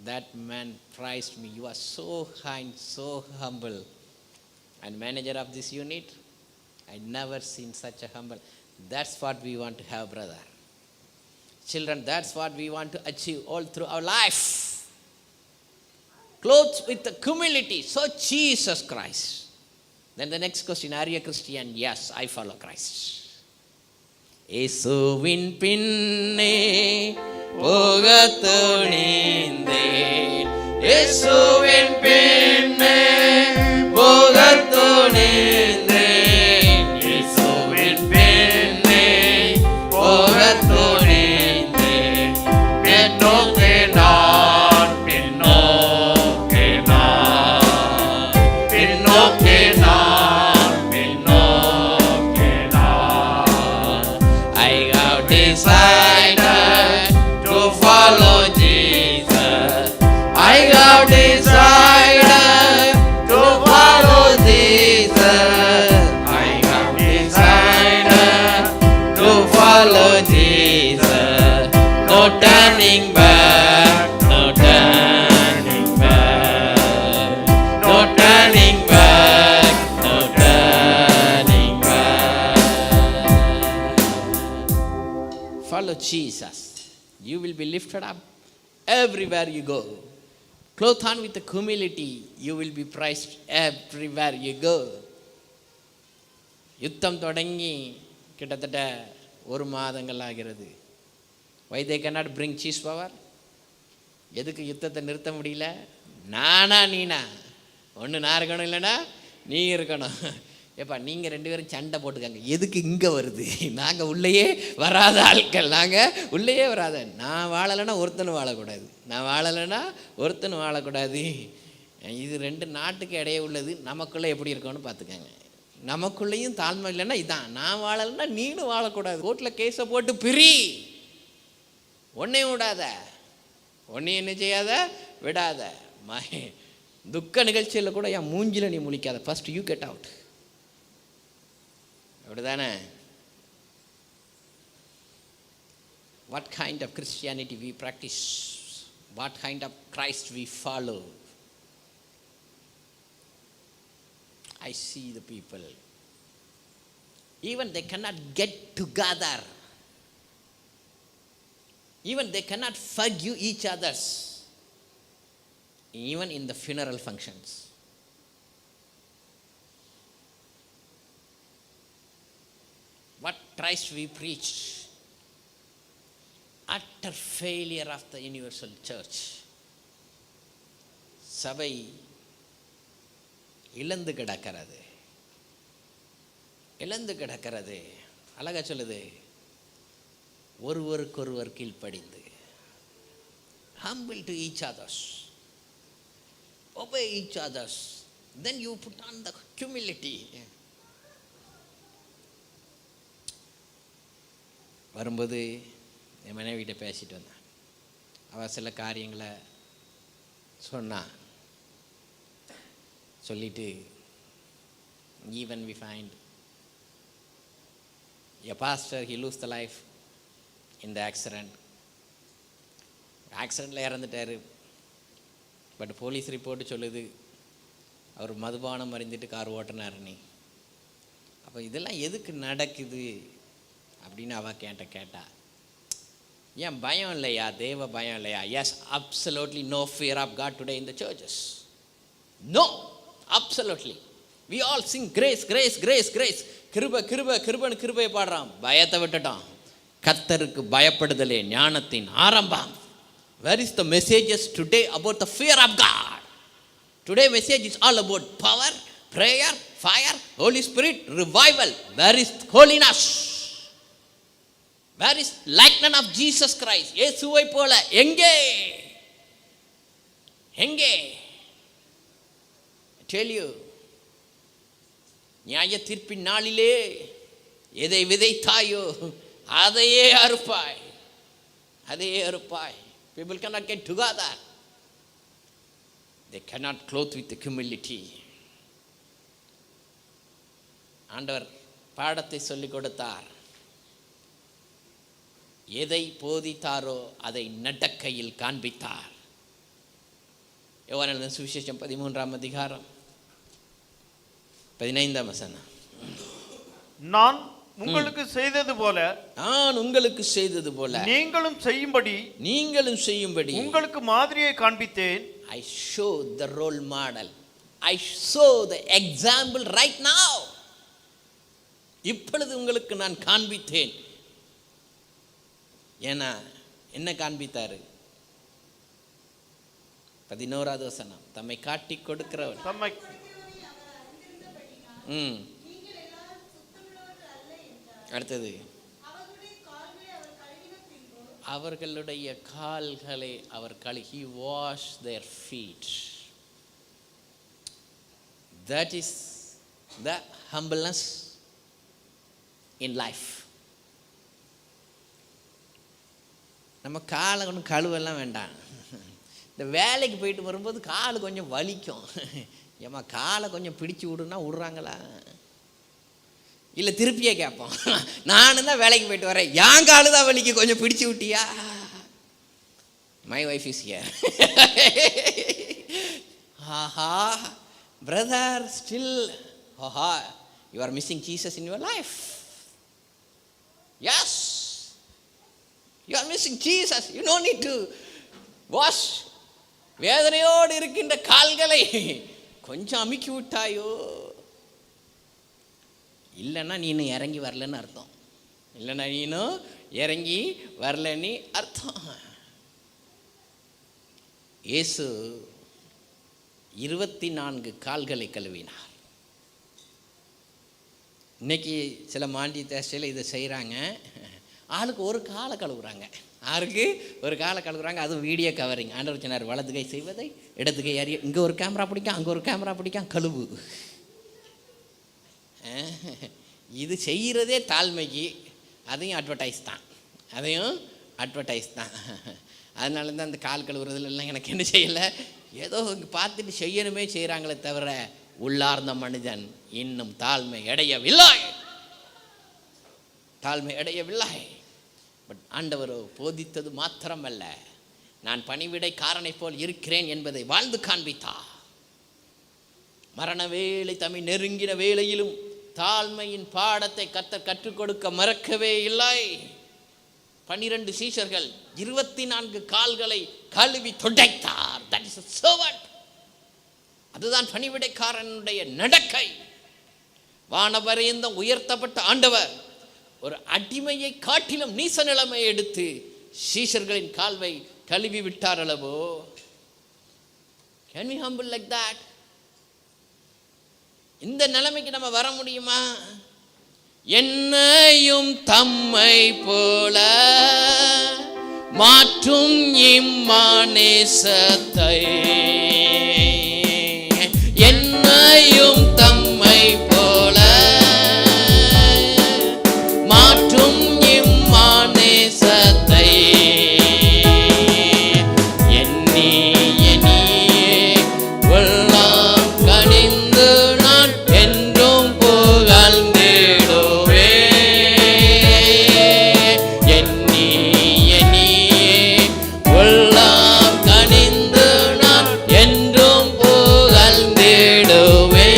Speaker 1: That man praised me. You are so kind, so humble. And manager of this unit, I never seen such a humble. That's what we want to have, brother. Children, that's what we want to achieve all through our life. Clothes with the humility. So Jesus Christ. Then the next question, are you a Christian? Yes, I follow Christ. இயேசுவின் பின்னே போகத் துணிந்தேன், இயேசுவின் பின்னே போகத் துணிந்தேன், இயேசுவின் பின்னே போகத் துணிந்தேன். பின்னோக்கி நான், பின்னோக்கி நான், பின்னோக்கி நான், பின்னோக்கி நான். I have decided to follow Jesus. I have decided to follow Jesus. I have decided to follow Jesus. No turning back, no turning back, no turning back, no turning back. Follow Jesus. You will be lifted up everywhere you go. Clothed on with the humility, you will be praised everywhere you go. யுத்தம் தொடங்கி கிட்டத்தட்ட 1 மாதங்கள் ஆகிறது. Why they cannot bring cheese power? எதுக்கு யுத்தத்தை நிறுத்த முடியல? நானா நீனா? ஒன்று நான் இருக்கணும், இல்லைனா நீ இருக்கணும். ஏப்பா நீங்கள் 2 பேரும் சண்டை போட்டுக்காங்க, எதுக்கு இங்கே வருது? நாங்கள் உள்ளேயே வராத ஆட்கள், நாங்கள் உள்ளேயே வராத. நான் வாழலைன்னா ஒருத்தனும் வாழக்கூடாது, நான் வாழலைன்னா ஒருத்தனும் வாழக்கூடாது. இது 2 நாட்டுக்கு இடையே உள்ளது. நமக்குள்ளே எப்படி இருக்கணும்னு பார்த்துக்கங்க. நமக்குள்ளேயும் தாழ்மை இல்லைன்னா இதான், நான் வாழலைன்னா நீனும் வாழக்கூடாது. கோர்ட்டில் கேஸை போட்டு பிரி, ஒன்றையும் விடாத, ஒன்றையும் என்ன செய்யாத, விடாத. துக்க நிகழ்ச்சியில் கூட என் மூஞ்சில் நீ முழிக்காத, ஃபர்ஸ்ட் யூ கெட் அவுட். அப்படிதானே? What kind of Christianity we practice? What kind of Christ we follow? I see the people, even they cannot get together, even they cannot forgive each others, even in the funeral functions. What Christ we preached? Utter failure of the universal church. சபை இழந்து கிடக்கிறது, இழந்து கிடக்கிறது. அழகா சொல்லுது, ஒருவருக்கொருவர் கீழ்ப்படிந்து, humble to each others, obey each others, then you put on the humility. வரும்போது என் மனைவிகிட்ட பேசிட்டு வந்தேன். அவள் சில காரியங்களை சொன்னான். சொல்லிட்டு, even we find a pastor, he lost the life in the accident. ஆக்சிடெண்ட்டில் இறந்துட்டார். பட் போலீஸ் ரிப்போர்ட்டு சொல்லுது அவர் மதுபானம் மருந்திட்டு கார் ஓட்டினாருன்னு. அப்போ இதெல்லாம் எதுக்கு நடக்குது அப்படின்னு அவள் கேட்டா, ஏன் பயம் இல்லையா? தேவ பயம் இல்லையா? Yes, absolutely no fear of God today in the churches. No, absolutely. We all sing grace grace grace grace, கிருப கிருப கிருபன்னு கிருபையை பாடுறான். பயத்தை விட்டுட்டான். கர்த்தருக்கு பயப்படுதலே ஞானத்தின் ஆரம்பம். Where is the messages today about the fear of God? Today message is all about power, prayer, fire, Holy Spirit, revival. Where is holiness? Where is likeness of Jesus Christ? இயேசுவை போல எங்கே? எங்கே? Tell you, நியாய தீர்ப்பின் நாளிலே எதை விதைத்தாயோ அதையே அறுப்பாய், அதையே அறுப்பாய். People cannot get together. They cannot clothe with humility. ஆண்டவர் பாடத்தை சொல்லிக் கொடுத்தார். எதை போதித்தாரோ அதை நடக்கையில் காண்பித்தார். யோவான் எழுதின சுவிசேஷம் 13ஆம் அதிகாரம் 15ஆம் வசனம்.
Speaker 2: நான் உங்களுக்கு செய்தது போல,
Speaker 1: நான் உங்களுக்கு செய்தது போல
Speaker 2: நீங்களும் செய்யும்படி உங்களுக்கு மாதிரியை காண்பித்தேன்.
Speaker 1: I show the role model. I show the example right now. இப்பொழுது உங்களுக்கு நான் காண்பித்தேன். ஏன்னா என்ன காண்பித்தாரு? 11வது வசனம். தம்மை காட்டி கொடுக்கிறவர் அடுத்தது அவர்களுடைய கால்களை அவர் he washed their feet. That is the humbleness in life. நம்ம காலை ஒன்றும் கழுவெல்லாம் வேண்டாம். இந்த வேலைக்கு போயிட்டு வரும்போது கால் கொஞ்சம் வலிக்கும். ஏம்மா காலை கொஞ்சம் பிடிச்சி விடுன்னா விடுறாங்களா? இல்லை திருப்பியே கேட்போம். நானும் தான் வேலைக்கு போயிட்டு வரேன், என் காலு தான் வலிக்கு, கொஞ்சம் பிடிச்சி விட்டியா? My wife is here. Aha brother, still aha you are missing Jesus in your life. Yes, you are missing Jesus. You no need to wash. வேதனையோடு இருக்கின்ற கால்களை கொஞ்சம் அமுக்கி விட்டாயோ? இல்லைன்னா நீனும் இறங்கி வரலன்னு அர்த்தம். இல்லைன்னா நீனும் இறங்கி வரலன்னு அர்த்தம். இயேசு 24 கால்களை கழுவினார். இன்னைக்கு சில மாண்டி தேசையில் இதை செய்கிறாங்க. ஆளுக்கு ஒரு காலை கழுவுறாங்க. ஆளுக்கு ஒரு காலை கழுவுறாங்க. அதுவும் வீடியோ கவரிங். ஆண்டவர் சொன்னார், வலது கை செய்வதை இடது கை அறிய. இங்கே ஒரு கேமரா பிடிக்கும், அங்கே ஒரு கேமரா பிடிக்கும், கழுவு. இது செய்கிறதே தாழ்மைக்கு. அதையும் அட்வர்டைஸ் தான். அதனால தான் அந்த கால் கழுவுறதுலாம் எனக்கு என்ன செய்யலை, ஏதோ இங்கே பார்த்துட்டு செய்யணுமே செய்கிறாங்களே தவிர உள்ளார்ந்த மனிதன் இன்னும் தாழ்மை அடையவில்லை. பட் ஆண்டவர் போதித்தது மாத்திரமல்ல, நான் பணிவிடைக்காரனை போல் இருக்கிறேன் என்பதை வாழ்ந்து காண்பித்தார். மரண வேளை தம்மை நெருங்கின வேளையிலும் தாழ்மையின் பாடத்தை கர்த்தர் கற்றுக் கொடுக்க மறக்கவே இல்லை. 12 சீஷர்கள் 24 கால்களை கழுவி துடைத்தார். That is a servant. அதுதான் பணிவிடைக்காரனுடைய நடக்கை. வானவரையந்தம் உயர்த்தப்பட்ட ஆண்டவர் ஒரு அடிமையை காட்டிலும் நீச நிலைமை எடுத்து சீஷர்களின் கால்வை கழுவி விட்டார் அல்லவோ? Can we humble like that? இந்த நிலைமைக்கு நம்ம வர முடியுமா? என்னையும் தம்மை போல மாற்றும் இம்மானேசத்தை, என்னையும் தம்மை போல மாற்றும் இம்மானேசத்தை எண்ணி எண்ணியே உள்ளம் கனிந்து நான் என்றும் புகழ்ந்திடுவே. எண்ணி எண்ணியே உள்ளம் கனிந்து நான் என்றும் புகழ்ந்திடுவே.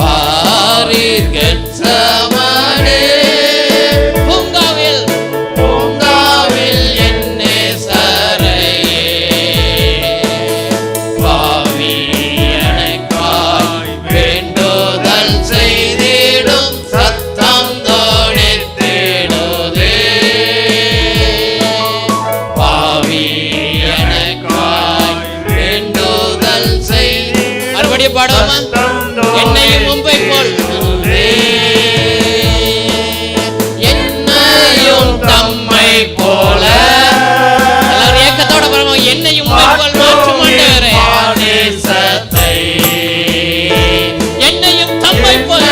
Speaker 1: பாரீர் கெத்செமனே பூங்காவில் என்னே சரையே, பாவி எனக்காய் வேண்டுதல் செய்திடும் சத்தம் தொனித்திடுதே. பாவி எனக்காய் வேண்டுதல் செய்து மறுபடியும் பாடுவோமா? என்னையும் மும்பை போல் என்னையும் தம்மை போல, எல்லாரும் ஏக்கத்தோட பாருங்க. என்னையும் மும்பை போல் மாற்றும் ஆண்டவரே, என்னையும் தம்மை போல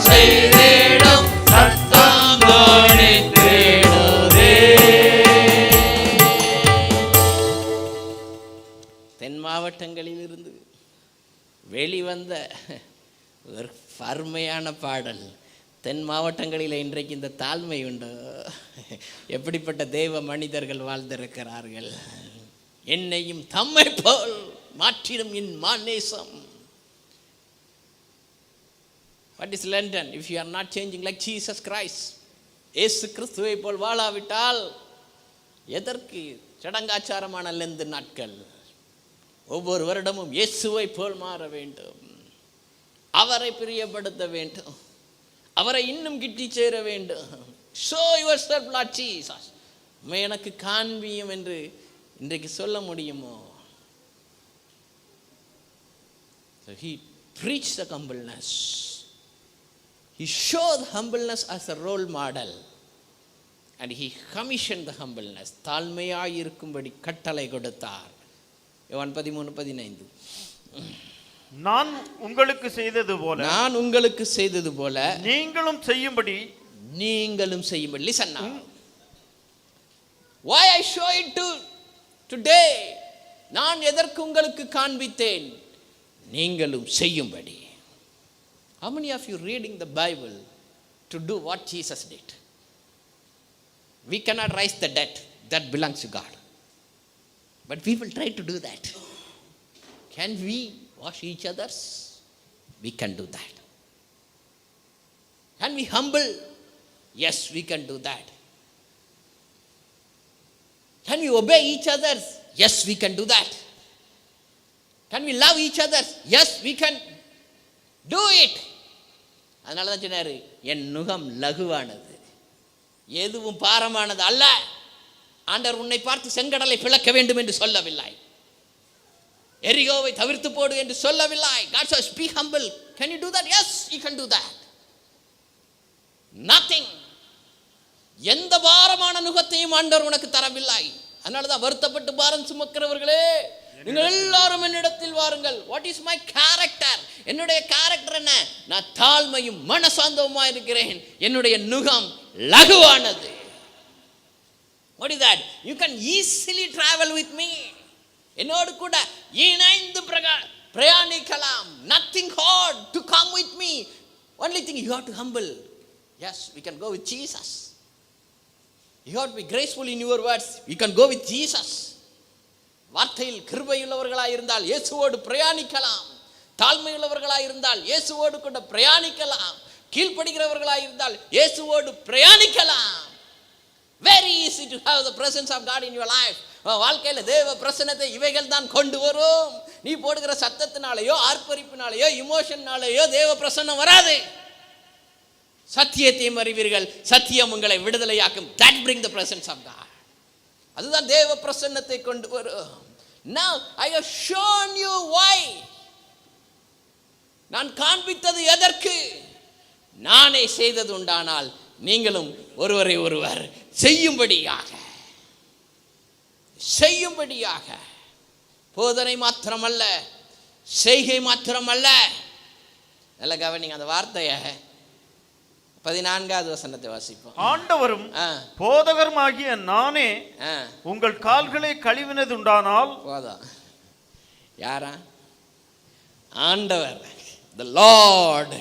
Speaker 1: செய்திடும் சத்தம் தொனித்திடுதே. தென் மாவட்டங்களிலிருந்து வெளிவந்த ஒரு அருமையான பாடல். தென் மாவட்டங்களில் இன்றைக்கு இந்த தாழ்மை உண்டு. எப்படிப்பட்ட தெய்வ மனிதர்கள் வாழ்ந்திருக்கிறார்கள். என்னையும் தம்மை போல் மாற்றிடும் என் மாநேசம். What is London if you are not changing like Jesus Christ? இயேசு கிறிஸ்துவை போல் வாழாவிட்டால் எதற்கு சடங்காச்சாரமான லெந்து நாட்கள்? ஒவ்வொரு வருடமும் இயேசுவை போல் மாற வேண்டும். அவரை பிரியப்படுத்த வேண்டும். அவரை இன்னும் கிட்டி சேர வேண்டும். Show yourself Lord Jesus. எனக்கு காண்பியும் என்று இன்றைக்கு சொல்ல முடியுமோ? So he preached the humbleness. He showed humbleness as a role model and he commissioned the humbleness. தாழ்மையாய் இருக்கும்படி கட்டளை கொடுத்தார். யோவான் 13:15.
Speaker 2: நான் உங்களுக்கு செய்தது போல நீங்களும் செய்யும்படி. Listen now.
Speaker 1: Why I show it to today? நான் எதற்கு உங்களுக்கு காண்பித்தேன்? நீங்களும் செய்யும்படி. How many of you reading the Bible to do what Jesus did? We cannot raise the debt. That belongs to God. But people try to do that. Can we wash each other's? We can do that. Can we humble? Yes, we can do that. Can we obey each other? Yes, we can do that. Can we love each other? Yes, we can do it. அதனால தான் சொன்னாரு, என் நுகம் லகுவானது, எதுவும் பாரமானது அல்ல. ஆண்டவர் உன்னை பார்த்து செங்கடலை பிளக்க வேண்டும் என்று சொல்லவில்லை. எரிகோவை தவிர்த்து போடு என்று சொல்லவில்லை. God says be humble. Can you do that? Yes, you can do that. Nothing. எந்த பாரமான நுகத்தையும் ஆண்டவர் உனக்கு தரவில்லை. அதனால தான் வருத்தப்பட்டு பாரம் சுமக்கிறவர்களே நீங்கள் எல்லாரும் என்னிடத்தில் வாருங்கள். What is my character? என்னுடைய கேரக்டர் என்ன? நான் தாழ்மையும் மனசாந்தவுமா இருக்கிறேன். என்னுடைய நுகம் லகுவானது. What is that? You can easily travel with me. என்னோடு கூட இணைந்து பிரயாணிக்கலாம். Nothing hard to come with me. Only thing you have to humble. Yes, we can go with Jesus. You have to be graceful in your words. You can go with Jesus. வார்த்தையில் கிருபையுள்ளவர்களாய் இருந்தால் இயேசுவோடு பிரயாணிக்கலாம். தாழ்மையுள்ளவர்களாய் இருந்தால் இயேசுவோடு கூட பிரயாணிக்கலாம். கீழ்ப்படுகிறவர்களாய் இருந்தால் இயேசுவோடு பிரயாணிக்கலாம். Very easy to have the presence of God in your life. வாழ்க்கையில் தேவ பிரசன்னத்தை இவைகள் தான் கொண்டு வரும். நீ போடுகிற சத்தத்தினாலேயோ ஆர்ப்பரிப்பினாலேயோ இமோஷன்னாலேயோ தேவ பிரசன்னம் வராது. சத்தியத்தையும் அறிவீர்கள், சத்தியம் உங்களை விடுதலையாக்கும். That bring the presence of God. அதுதான் தேவ பிரசன்னத்தை கொண்டு வரும். Now I have shown you why. நான் காண்பித்தது எதற்கு? நானே செய்தது உண்டானால் நீங்களும் ஒருவரை ஒருவர் செய்யும்படியாக. போதனை மாத்திரமல்ல, செய்கை மாத்திரமல்ல. நல்ல கவனிங்க அந்த வார்த்தையை. 14வது வசனத்தை வாசிப்போம்.
Speaker 2: ஆண்டவரும் போதகருமாகிய நானே உங்கள் கால்களை கழுவினது உண்டானால்.
Speaker 1: போதும். யாரா? ஆண்டவர், the Lord.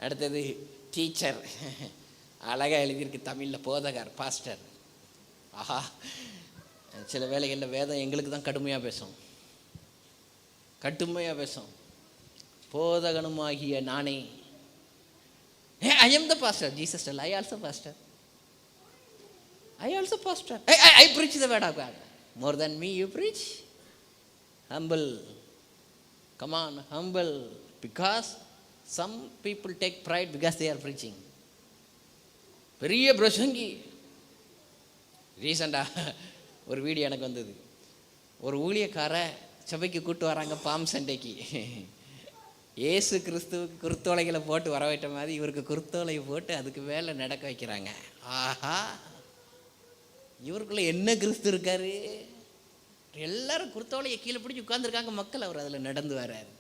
Speaker 1: அடுத்தது டீச்சர். அழகாக எழுதியிருக்கு தமிழில் போதகர், பாஸ்டர். ஆஹா, சில வேளைகளில் வேதம் எங்களுக்கு தான் கடுமையாக பேசும். போதகனுமாகிய நானே. I am the pastor. Jesus said, I also pastor. I preach the word of God. More than me you preach. Humble. Come on, humble. Because some people take pride because they are preaching. பெரிய பிரசங்கி. ரீசெண்டாக ஒரு video எனக்கு வந்தது. ஒரு ஊழியக்கார சபைக்கு கூட்டு வராங்க பாம் சண்டைக்கு. ஏசு கிறிஸ்துவுக்கு குருத்தோலைகளை போட்டு வரவேற்ற மாதிரி இவருக்கு குருத்தோலையை போட்டு அதுக்கு மேலே நடக்க வைக்கிறாங்க. ஆஹா, இவருக்குள்ள என்ன கிறிஸ்து இருக்காரு? எல்லாரும் குருத்தோலையை கீழே பிடிச்சி உட்கார்ந்துருக்காங்க. மக்கள் அவர் அதில் நடந்து வர்றாரு.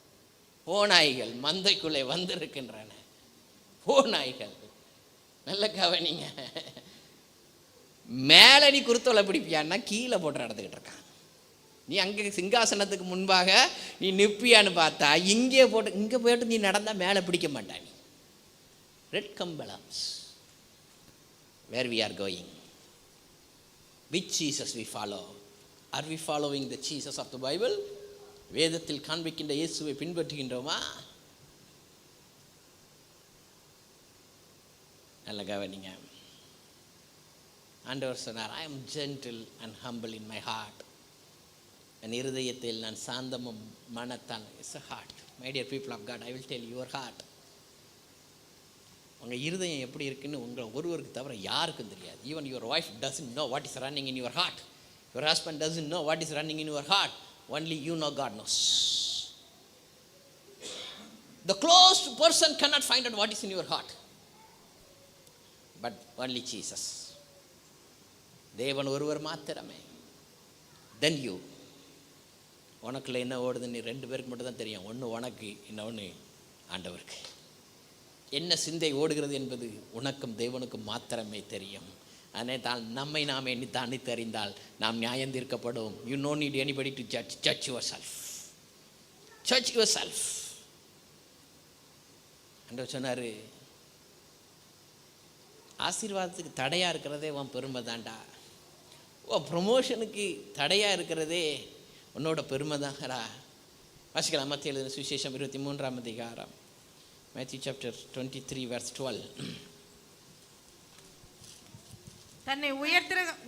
Speaker 1: ஓநாய்கள் மந்தைக்குள்ளே வந்திருக்கின்றன. நாய்கள். நல்ல கவனிங்க. மேலே நீ குருத்தோலை பிடிப்பியான்னா கீழே போட்டு நடந்துக்கிட்டு இருக்கான். நீ அங்கே சிங்காசனத்துக்கு முன்பாக நீ நிற்பியான்னு பார்த்தா இங்கே போட்டு நீ நடந்தால் மேலே பிடிக்க மாட்டான். நீ ரெட் கம்பளம்ஸ். Where we are going? Which Jesus we follow? Are we following the Jesus of the Bible? வேதத்தில் காண்பிக்கின்ற இயேசுவை பின்பற்றுகின்றோமா? நல்ல கவனிங்க. ஆண்டவர் சொன்னார், I am gentle and humble in my heart. என் இருதயத்தில் நான் சாந்தமும் மனத்தான். It's a heart. My dear people of God, I will tell your heart. உங்கள் இருதயம் எப்படி இருக்குன்னு உங்கள் ஒருவருக்கு தவிர யாருக்கும் தெரியாது. Even your wife doesn't know what is running in your heart. Your husband doesn't know what is running in your heart. Only you know, God knows. The close person cannot find out what is in your heart, but only Jesus. தேவன் ஒருவர் மாத்திரமே. Then you. உனக்குள்ள என்ன ஓடுதுன்னு 2 பேருக்கு மட்டும் தான் தெரியும். ஒன்று உனக்கு, இன்னொன்று ஆண்டவருக்கு. என்ன சிந்தை ஓடுகிறது என்பது உனக்கும் தேவனுக்கும் மாத்திரமே தெரியும். அதே தான் நம்மை நாம் எண்ணித்தாண்டி தெரிந்தால் நாம் நியாயம் தீர்க்கப்படும். You no need anybody to judge yourself. Judge yourself. ஆண்டவர் சொன்னார், ஆசீர்வாதத்துக்கு தடையாக இருக்கிறதே உன் பெருமை தான்டா. ப்ரொமோஷனுக்கு தடையாக இருக்கிறதே உன்னோட பெருமை தான்டா. வாசிக்கலாம் மத்திய எழுதின சுவிசேஷம் 23ஆம் அதிகாரம், Matthew chapter 23 verse 12.
Speaker 3: தன்னை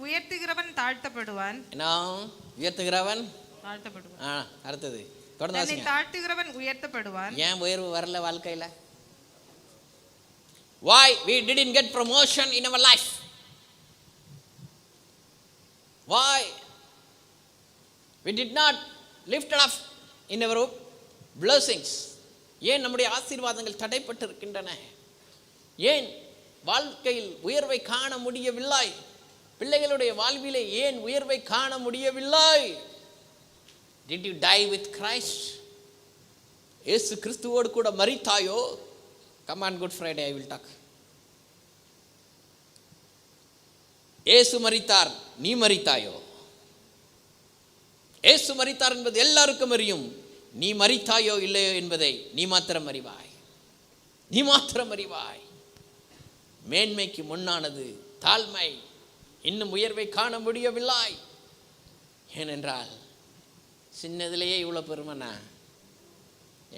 Speaker 3: உயர்த்துகிறவன் தாழ்த்தப்படுவான்.
Speaker 1: என்ன உயர்த்துகிறவன்
Speaker 3: தாழ்த்தப்படுவான்.
Speaker 1: அடுத்தது தொடர்ந்து
Speaker 3: தன்னை தாழ்த்துகிறவன் உயர்த்தப்படுவான்.
Speaker 1: ஏன் உயர்வு வரல வாழ்க்கையில? Why we didn't get promotion in our life? Why we did not lift up in our blessings? ஏன் நம்முடைய ஆசீர்வாதங்கள் தடைப்பட்டு இருக்கின்றன? ஏன் வாழ்க்கையில் உயர்வை காண முடியவில்லை? பிள்ளைகளுடைய வாழ்விலே ஏன் உயர்வை காண முடியவில்லை? Did you die with Christ? இயேசு கிறிஸ்துவோடு கூட மரித்தாயோ? Come on Good Friday, I will talk. இயேசு மரித்தார், நீ மரித்தாயோ? இயேசு மரித்தார் என்பது எல்லாருக்கும் அறியும். நீ மரித்தாயோ இல்லையோ என்பதை நீ மாத்திரம் அறிவாய். நீ மாத்திரம் அறிவாய். மேன்மைக்கு முன்னானது தாழ்மை. இன்னும் உயர்வை காண முடியவில்லை. ஏனென்றால் சின்னதிலேயே இவ்வளோ பெருமைண்ணா.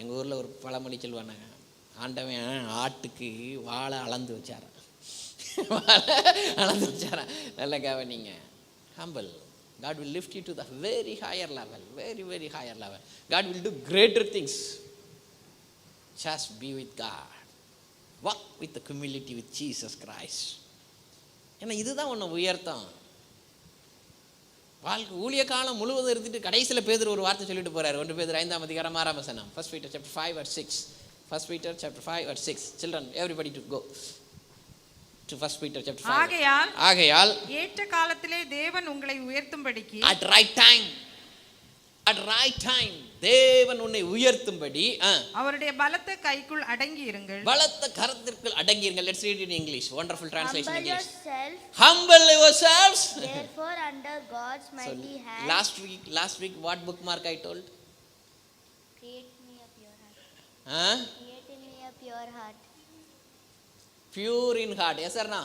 Speaker 1: எங்கள் ஊரில் ஒரு பழமொழி சொல்லுவானே, ஆண்டவன் ஆட்டுக்கு வாழை அளந்து வச்சாரான். அளந்து வச்சாரான். நல்ல கவனிங்க. Humble. God will lift you to the very higher level. Very, very higher level. God will do greater things. Just be with God. Walk with the humility with Jesus Christ. ஏன்னா இதுதான் உன்னை உயர்த்தம். வாழ்க்கை ஊழிய காலம் முழுவதும் இருந்துட்டு கடைசியில் பேதுரு ஒரு வார்த்தை சொல்லிட்டு போறாரு. 1 பேதுரு 5ஆம் அதிகாரம் 6ஆம் வசனம். 1 Peter chapter 5 verse 6. 1 Peter chapter 5 verse 6. Children, everybody to go to 1 Peter chapter 5. ஆகையால்
Speaker 3: ஏற்ற காலத்திலே தேவன் உங்களை உயர்த்தும்படிக்கு,
Speaker 1: at right time தேவன் உன்னை உயர்த்தும்படி
Speaker 3: அவருடைய பலத்த கைக்குள் அடங்கி இருங்கள்.
Speaker 1: பலத்த கரத்திற்குள் அடங்கி இருங்கள். Let's read it in English. Wonderful translation in English.
Speaker 4: Humble
Speaker 1: yourselves
Speaker 4: therefore under God's mighty hand.
Speaker 1: Last week what bookmark I told?
Speaker 4: Create me a pure heart. Create in me a pure heart.
Speaker 1: Pure in heart. Yes or no?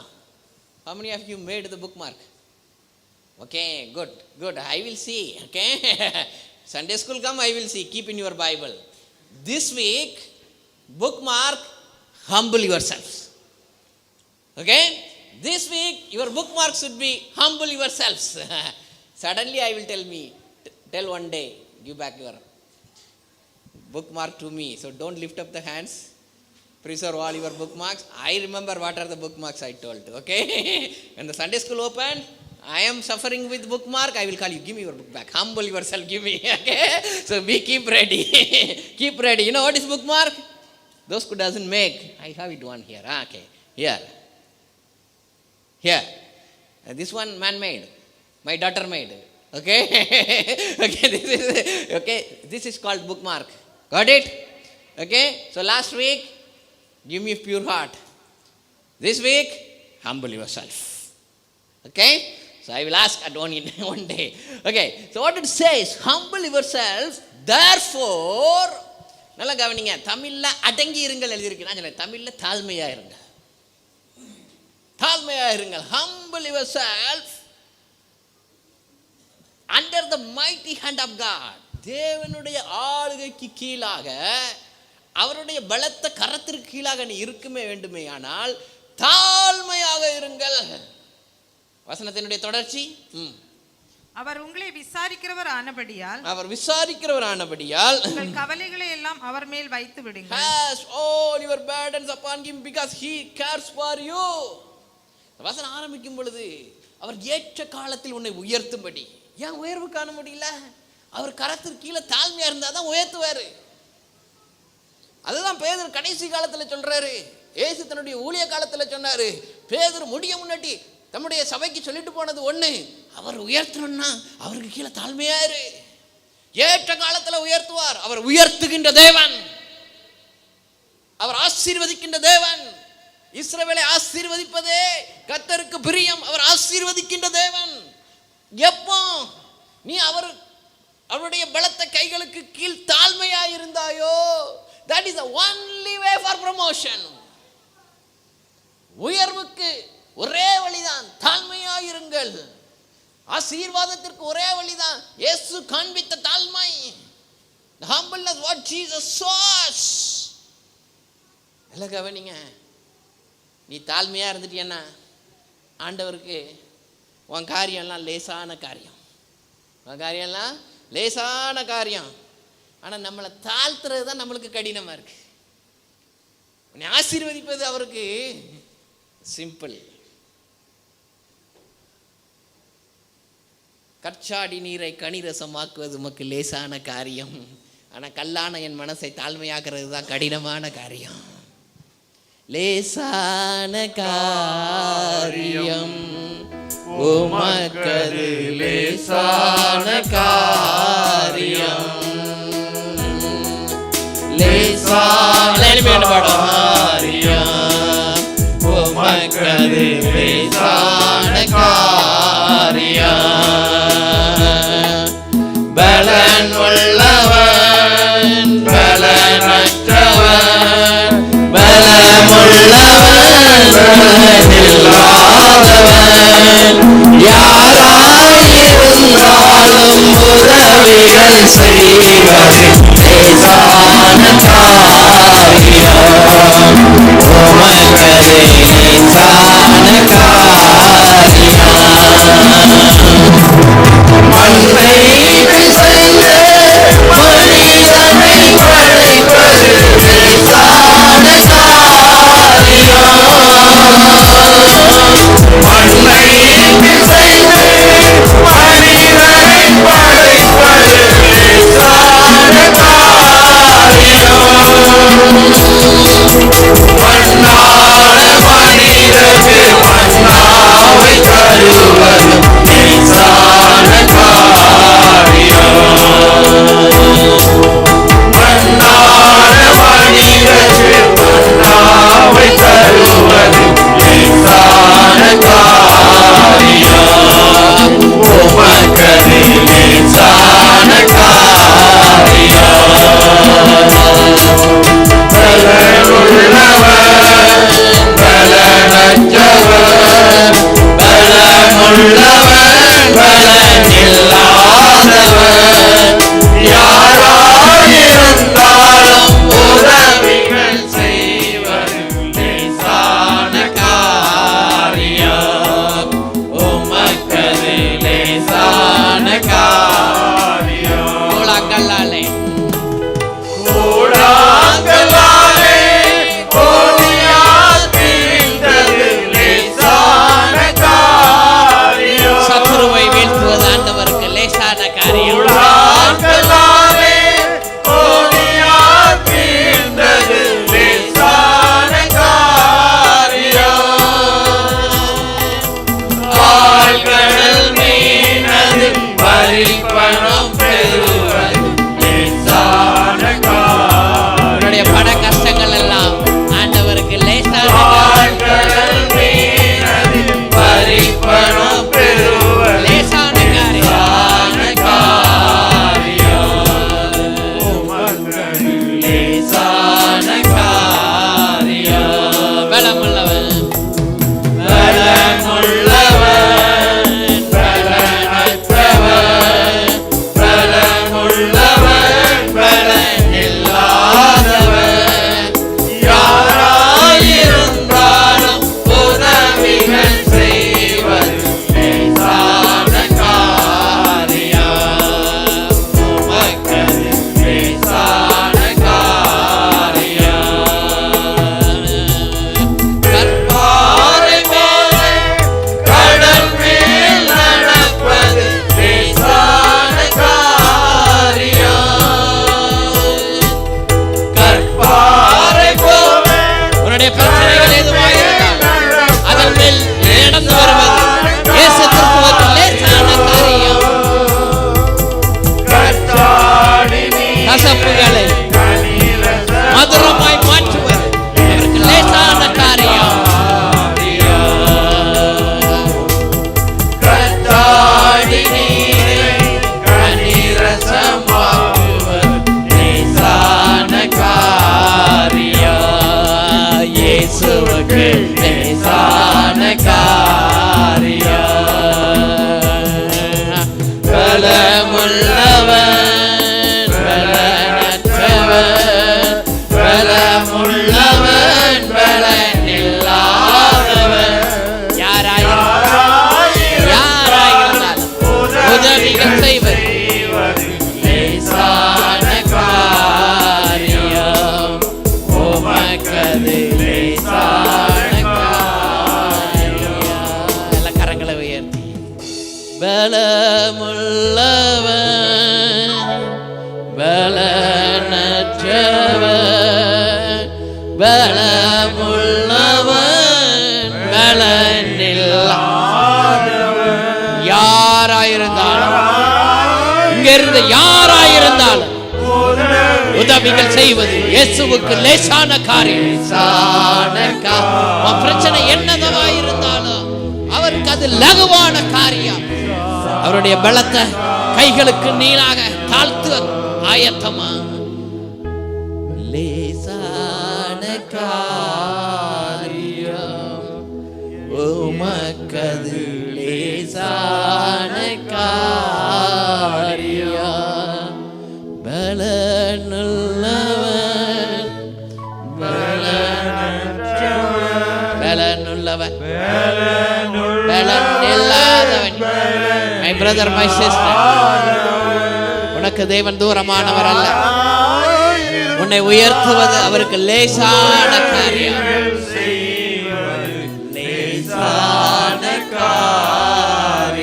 Speaker 1: How many of you made the bookmark? Okay, good. I will see. Okay. Sunday school come, I will see. Keep in your Bible. This week, bookmark, humble yourselves. Okay? This week, your bookmark should be humble yourselves. Suddenly I will tell one day, give back your bookmark to me. So don't lift up the hands. Preserve all your bookmarks. I remember what are the bookmarks I told. Okay? When the Sunday school opened, I am suffering with bookmark. I will call you. Give me your book back. Humble yourself. Give me. Okay? So keep ready. Keep ready. You know what is bookmark? Those who doesn't make. I have it one here. Okay. Here. This one man made. My daughter made. Okay? This is called bookmark. Got it? Okay? So last week, Give me a pure heart. This week, humble yourself. Okay? So I will ask at one day. Okay, so what it says, humble yourself, therefore, நல்லா கவனிங்க, தமிழ்ல அடங்கி இருங்கள் எழுதியிருக்கு. நான் சொல்றேன், தமிழ்ல தாழ்மையா இருங்க. தாழ்மையா இருங்கள். Humble yourself under the mighty hand of God. தேவனுடைய ஆளுகைக்கு கீழாக, அவருடைய பலத்த கரத்திற்கு கீழாக நீ இருக்குமே வேண்டுமே, ஆனால் தாழ்மையாக இருங்கள். வசனத்தினுடைய தொடர்ச்சி,
Speaker 3: அவர் உங்களை விசாரிக்கிறவர் ஆனபடியால்,
Speaker 1: அவர் விசாரிக்கிறவர் ஆனபடியால்
Speaker 3: உங்கள் கவலைகளை எல்லாம் அவர் மேல் வைத்து விடுங்கள்.
Speaker 1: Cast all your burdens upon him because he cares for you. வசனம் ஆரம்பிக்கும் பொழுது அவர் ஏற்ற காலத்தில் உன்னை உயர்த்தும்படி. ஏன் உயர்வு காண முடியல? அவர் கரத்திற்கு கீழே தாழ்மையா இருந்தா தான் உயர்த்துவாரு. அதுதான் பேதுரு கடைசி காலத்துல சொல்றாரு. இயேசு தன்னுடைய ஊழிய காலத்துல சொன்னாரு. பேதுரு முடிய முன்னாடி தம்முடைய சபைக்கு சொல்லிட்டு போனது ஒண்ணு, அவர் உயர்த்தணும்னா அவருக்கு கீழே தாழ்மையாரு. ஏற்ற காலத்துல உயர்த்துவார். அவர் உயர்த்துகின்ற தேவன், அவர் ஆசீர்வதிக்கின்ற தேவன். இஸ்ரவேலை ஆசீர்வதிப்பதே கர்த்தருக்கு பிரியம். அவர் ஆசீர்வதிக்கின்ற தேவன். எப்போ நீ அவருடைய பலத்த கைகளுக்கு கீழ் தாழ்மையாய் இருந்தாயோ, that is the only way for promotion. உயர்வுக்கு ஒரே வழிதான் தாழ்மையாயிருங்கள். ஆசீர்வாதத்திற்கு ஒரே வழிதான் இயேசு காண்பித்த தாழ்மை. The humbleness what Jesus shows. எல்லாம் கவனிங்க. நீ தாழ்மையா இருந்துட்டியன்னா ஆண்டவருக்கு உன் காரியம்லாம் லேசான காரியம். உன் காரியம்லாம் லேசான காரியம். ஆனால் நம்மளை தாழ்த்துறது தான் நம்மளுக்கு கடினமாக இருக்கு. உன்னை ஆசீர்வதிப்பது அவருக்கு சிம்பிள். கற்சாடி நீரை கனிரசமாக்குவது உமக்கு லேசான காரியம். ஆனால் கல்லான என் மனசை தாழ்மையாக்குறது தான் கடினமான காரியம். லேசான காரியம் உமக்கது லேசான காரியம். லேசான காரியம் உமக்கது லேசான காரியம். பலன் உள்ளவன் பலனற்றவன், பலமுள்ளவன் பலனில்லாதவன், யாராயிருந்தாலும் உதவிகள் செய்வது லேசான காரியம். உமக்கது லேசான காரியம். மண்ணை பிசைந்து மனிதனை படைப்பது லேசான காரியம். மண்ணை பிசைந்து மனிதனை படைப்பது லேசான காரியம். இயேசுவுக்கு லேசான காரியம். பலமுள்ளவன் பலனற்றவன், பலமுள்ளவன் பலனில்லாதவன், யாராயிருந்தாலும் உதவிகள் செய்வது லேசான காரியம். உமக்கது லேசான காரியம். எல்லா கரங்களை உயர்த்தி பலமுள்ளவன் பலனற்றவன், பலமுள்ளவன் பலனில்லாதவன், யாராயிருந்தாலும் இங்க இருந்து யாராயிருந்தாலும் உதவிகள் செய்வது இயேசுவுக்கு லேசான காரியம். உன் பிரச்சனை என்னதவாயிருந்தாலும் அவருக்கு அது லகுவான காரியம். அவருடைய பலத்தை கைகளுக்கு நீளாக தாழ்த்து ஆயத்தமா. லேசான காரியம் உமக்கது லேசான காரியம். பலனுள்ளவன் பலனுள்ளவன் பலன் இல்லாதவன். My brother, my sister, உனக்கு தேவன் தூரமானவர் அல்ல. உன்னை உயர்த்துவது அவருக்கு லேசான காரியம். லேசான காரியம்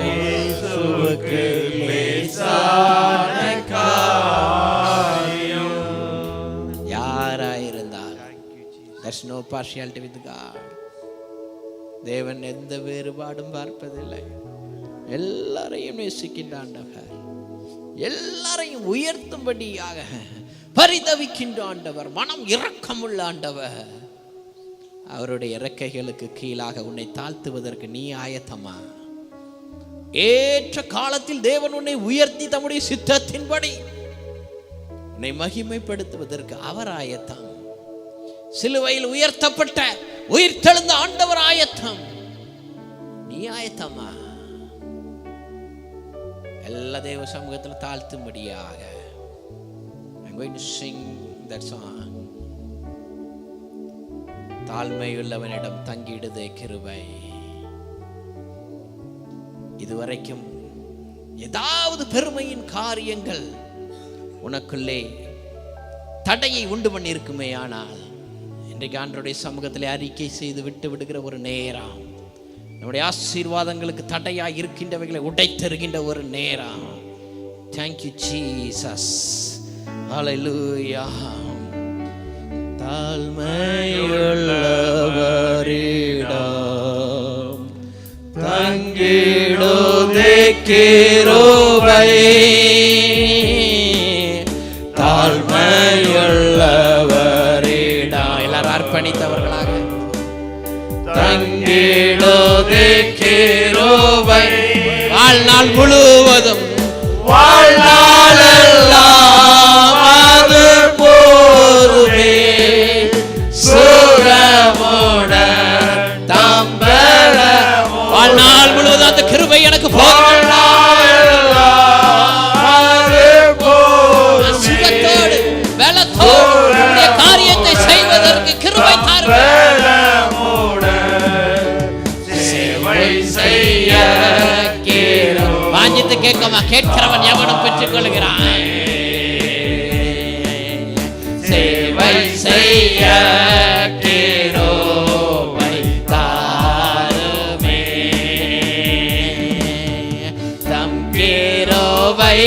Speaker 1: இயேசுவுக்கு லேசான காரியம். யாராயிருந்தாலும் there's no partiality with God. தேவன் எந்த வேறுபாடும் பார்ப்பதில்லை. எல்லாரையும் நேசிக்கின்ற ஆண்டவர், எல்லாரையும் உயர்த்தும்படியாக பரிதவிக்கின்ற ஆண்டவர், மனம் இரக்கமுள்ள ஆண்டவர். அவருடைய இறக்கைகளுக்கு கீழாக உன்னை தாழ்த்துவதற்கு நீ ஆயத்தமா? ஏற்ற காலத்தில் தேவன் உன்னை உயர்த்தி தம்முடைய சித்தத்தின்படி உன்னை மகிமைப்படுத்துவதற்கு அவர் ஆயத்தம். சிலுவையில் உயர்த்தப்பட்ட உயிர்த்தெழுந்த ஆண்டவர் ஆயத்தம். நீ ஆயத்தமா? எல்லா தேவ சமூகத்தில் தாழ்த்தும்படியாக I'm going to sing that song. தாழ்மையுள்ளவனிடம் தங்கிடுதே கிருபை. இதுவரைக்கும் ஏதாவது பெருமையின் காரியங்கள் உனக்குள்ளே தடையை உண்டு பண்ணி இருக்குமே, ஆனால் இன்றைக்கு ஆண்டவருடைய சமூகத்தில் அறிக்கை செய்து விட்டு விடுகிற ஒரு நேரம், நம்முடைய ஆசீர்வாதங்களுக்கு தடையாக இருக்கின்றவைகளை உடைத்தருகின்ற ஒரு நேரம். Thank you Jesus. Hallelujah. தாழ்மையுள்ளவரிடம் தங்கிடுதே கிருபை. தாழ்மையுள்ளவரிடம் எல்லாரும் அர்ப்பணித்தவர்களாக தங்கிடுதே கிருபை. வாழ்நாள் முழுவதும் வாழ்நாளெல்லாம் அது போருமே சுரமுடன் தம்பல. வாழ்நாள் முழுவதும் அந்த கிருபை எனக்கு போதும். சுகத்தோடு பலத்தோடு காரியத்தை செய்வதற்கு கிருபை தாருங்கள். வாஞ்சித்து கேட்கமா? கேட்கிறவன் எவனும் பெற்றுக் கொள்கிறான். சேவை செய்ய கிருபை தாருமே. தம் கிருபை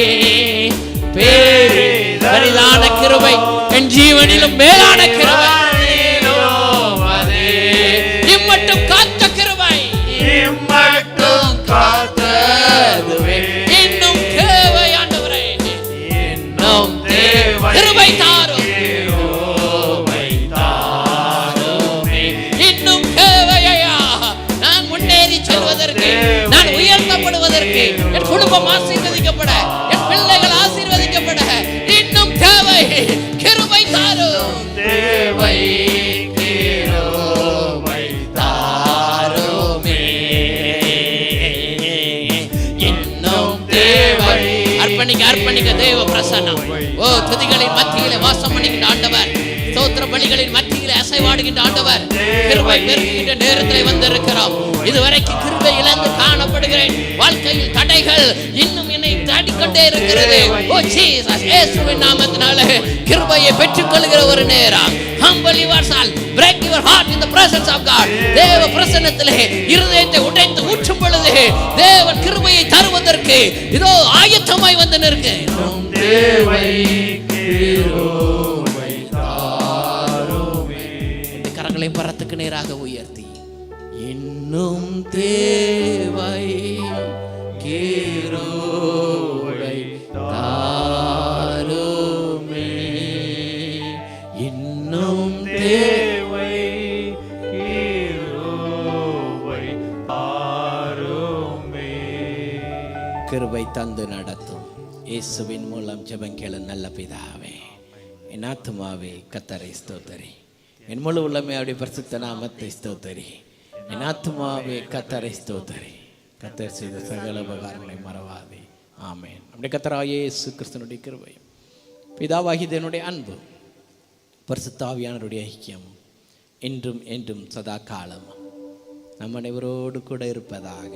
Speaker 1: பெரிதான கிருபை, என் ஜீவனிலும் மேலான கிருபை. இம்மட்டும் காத்த கிருபை, இம்மட்டும் காத்ததுவே இன்னும் தேவை ஆண்டவரே. இன்னும் தேவை கிருபை தாரும். இன்னும் தேவையா நான் முன்னேறி செல்வதற்கு, நான் உயர்த்தப்படுவதற்கு, என் குடும்பம் ஆசீர்வதிக்கப்பட, என் பிள்ளைகள் ஆசீர்வதிக்கப்பட இன்னும் தேவை கிருபை தாரும். தேவை கிருபை தாருமே. இன்னும் தேவை. அர்ப்பணிக்க தேவ பிரசன்னம். ஓ, துதிகளின் மத்தியிலே வாசம் பண்ணுகின்ற ஆண்டவர், ஸ்தோத்திர பலிகளின் மத்தியிலே அசைவாடுகின்ற ஆண்டவர், கிருபை பெருகின்ற நேரத்திலே வந்திருக்கிறோம். இதுவரைக்கும் கிருபை இழந்து காணப்படுகிறேன். வாழ்க்கையில் தடைகள் இன்னும் என்னை தாடிக்கொண்டே இருக்கிறது. ஓ ஜீசஸ், இயேசுவின் நாமத்தினாலே கிருபையை பெற்றுக்கொள்கிற ஒரு நேரம். Humble yourself, break your heart in the presence of God. தேவ பிரசன்னத்திலே இருதயத்தை உடைத்து ஊற்றும் பொழுது தேவன் கிருபையை தருவதற்கு இதோ ஆயத்தமாய் வந்து நிற்கிறேன். தேவை கிருபை தாருமே. கரங்களை பரத்துக்கு நேராக உயர்த்தி, இன்னும் தேவை கிருபை தாருமே. இன்னும் தேவை கிருபை தாருமே. கிருபை தந்து நடத்தும் இயேசுவின் மூலம் ஜெபம் கேளு நல்ல பிதாவே. என் ஆத்துமாவே கர்த்தரை ஸ்தோத்திரி, என் முழு உள்ளமே அவருடைய பரிசுத்த நாமத்தை ஸ்தோத்திரி. என் ஆத்துமாவே கர்த்தரை ஸ்தோத்திரி, கர்த்தர் செய்த சகல உபகாரங்களை மறவாதே. ஆமென். நம்முடைய கர்த்தராகிய இயேசு கிறிஸ்துவினுடைய கிருபையும் பிதாவாகிய தேவனுடைய அன்பு பரிசுத்த ஆவியானவருடைய ஐக்கியம் இன்றும் என்றும் சதா காலம் நம் அனைவரோடு கூட இருப்பதாக.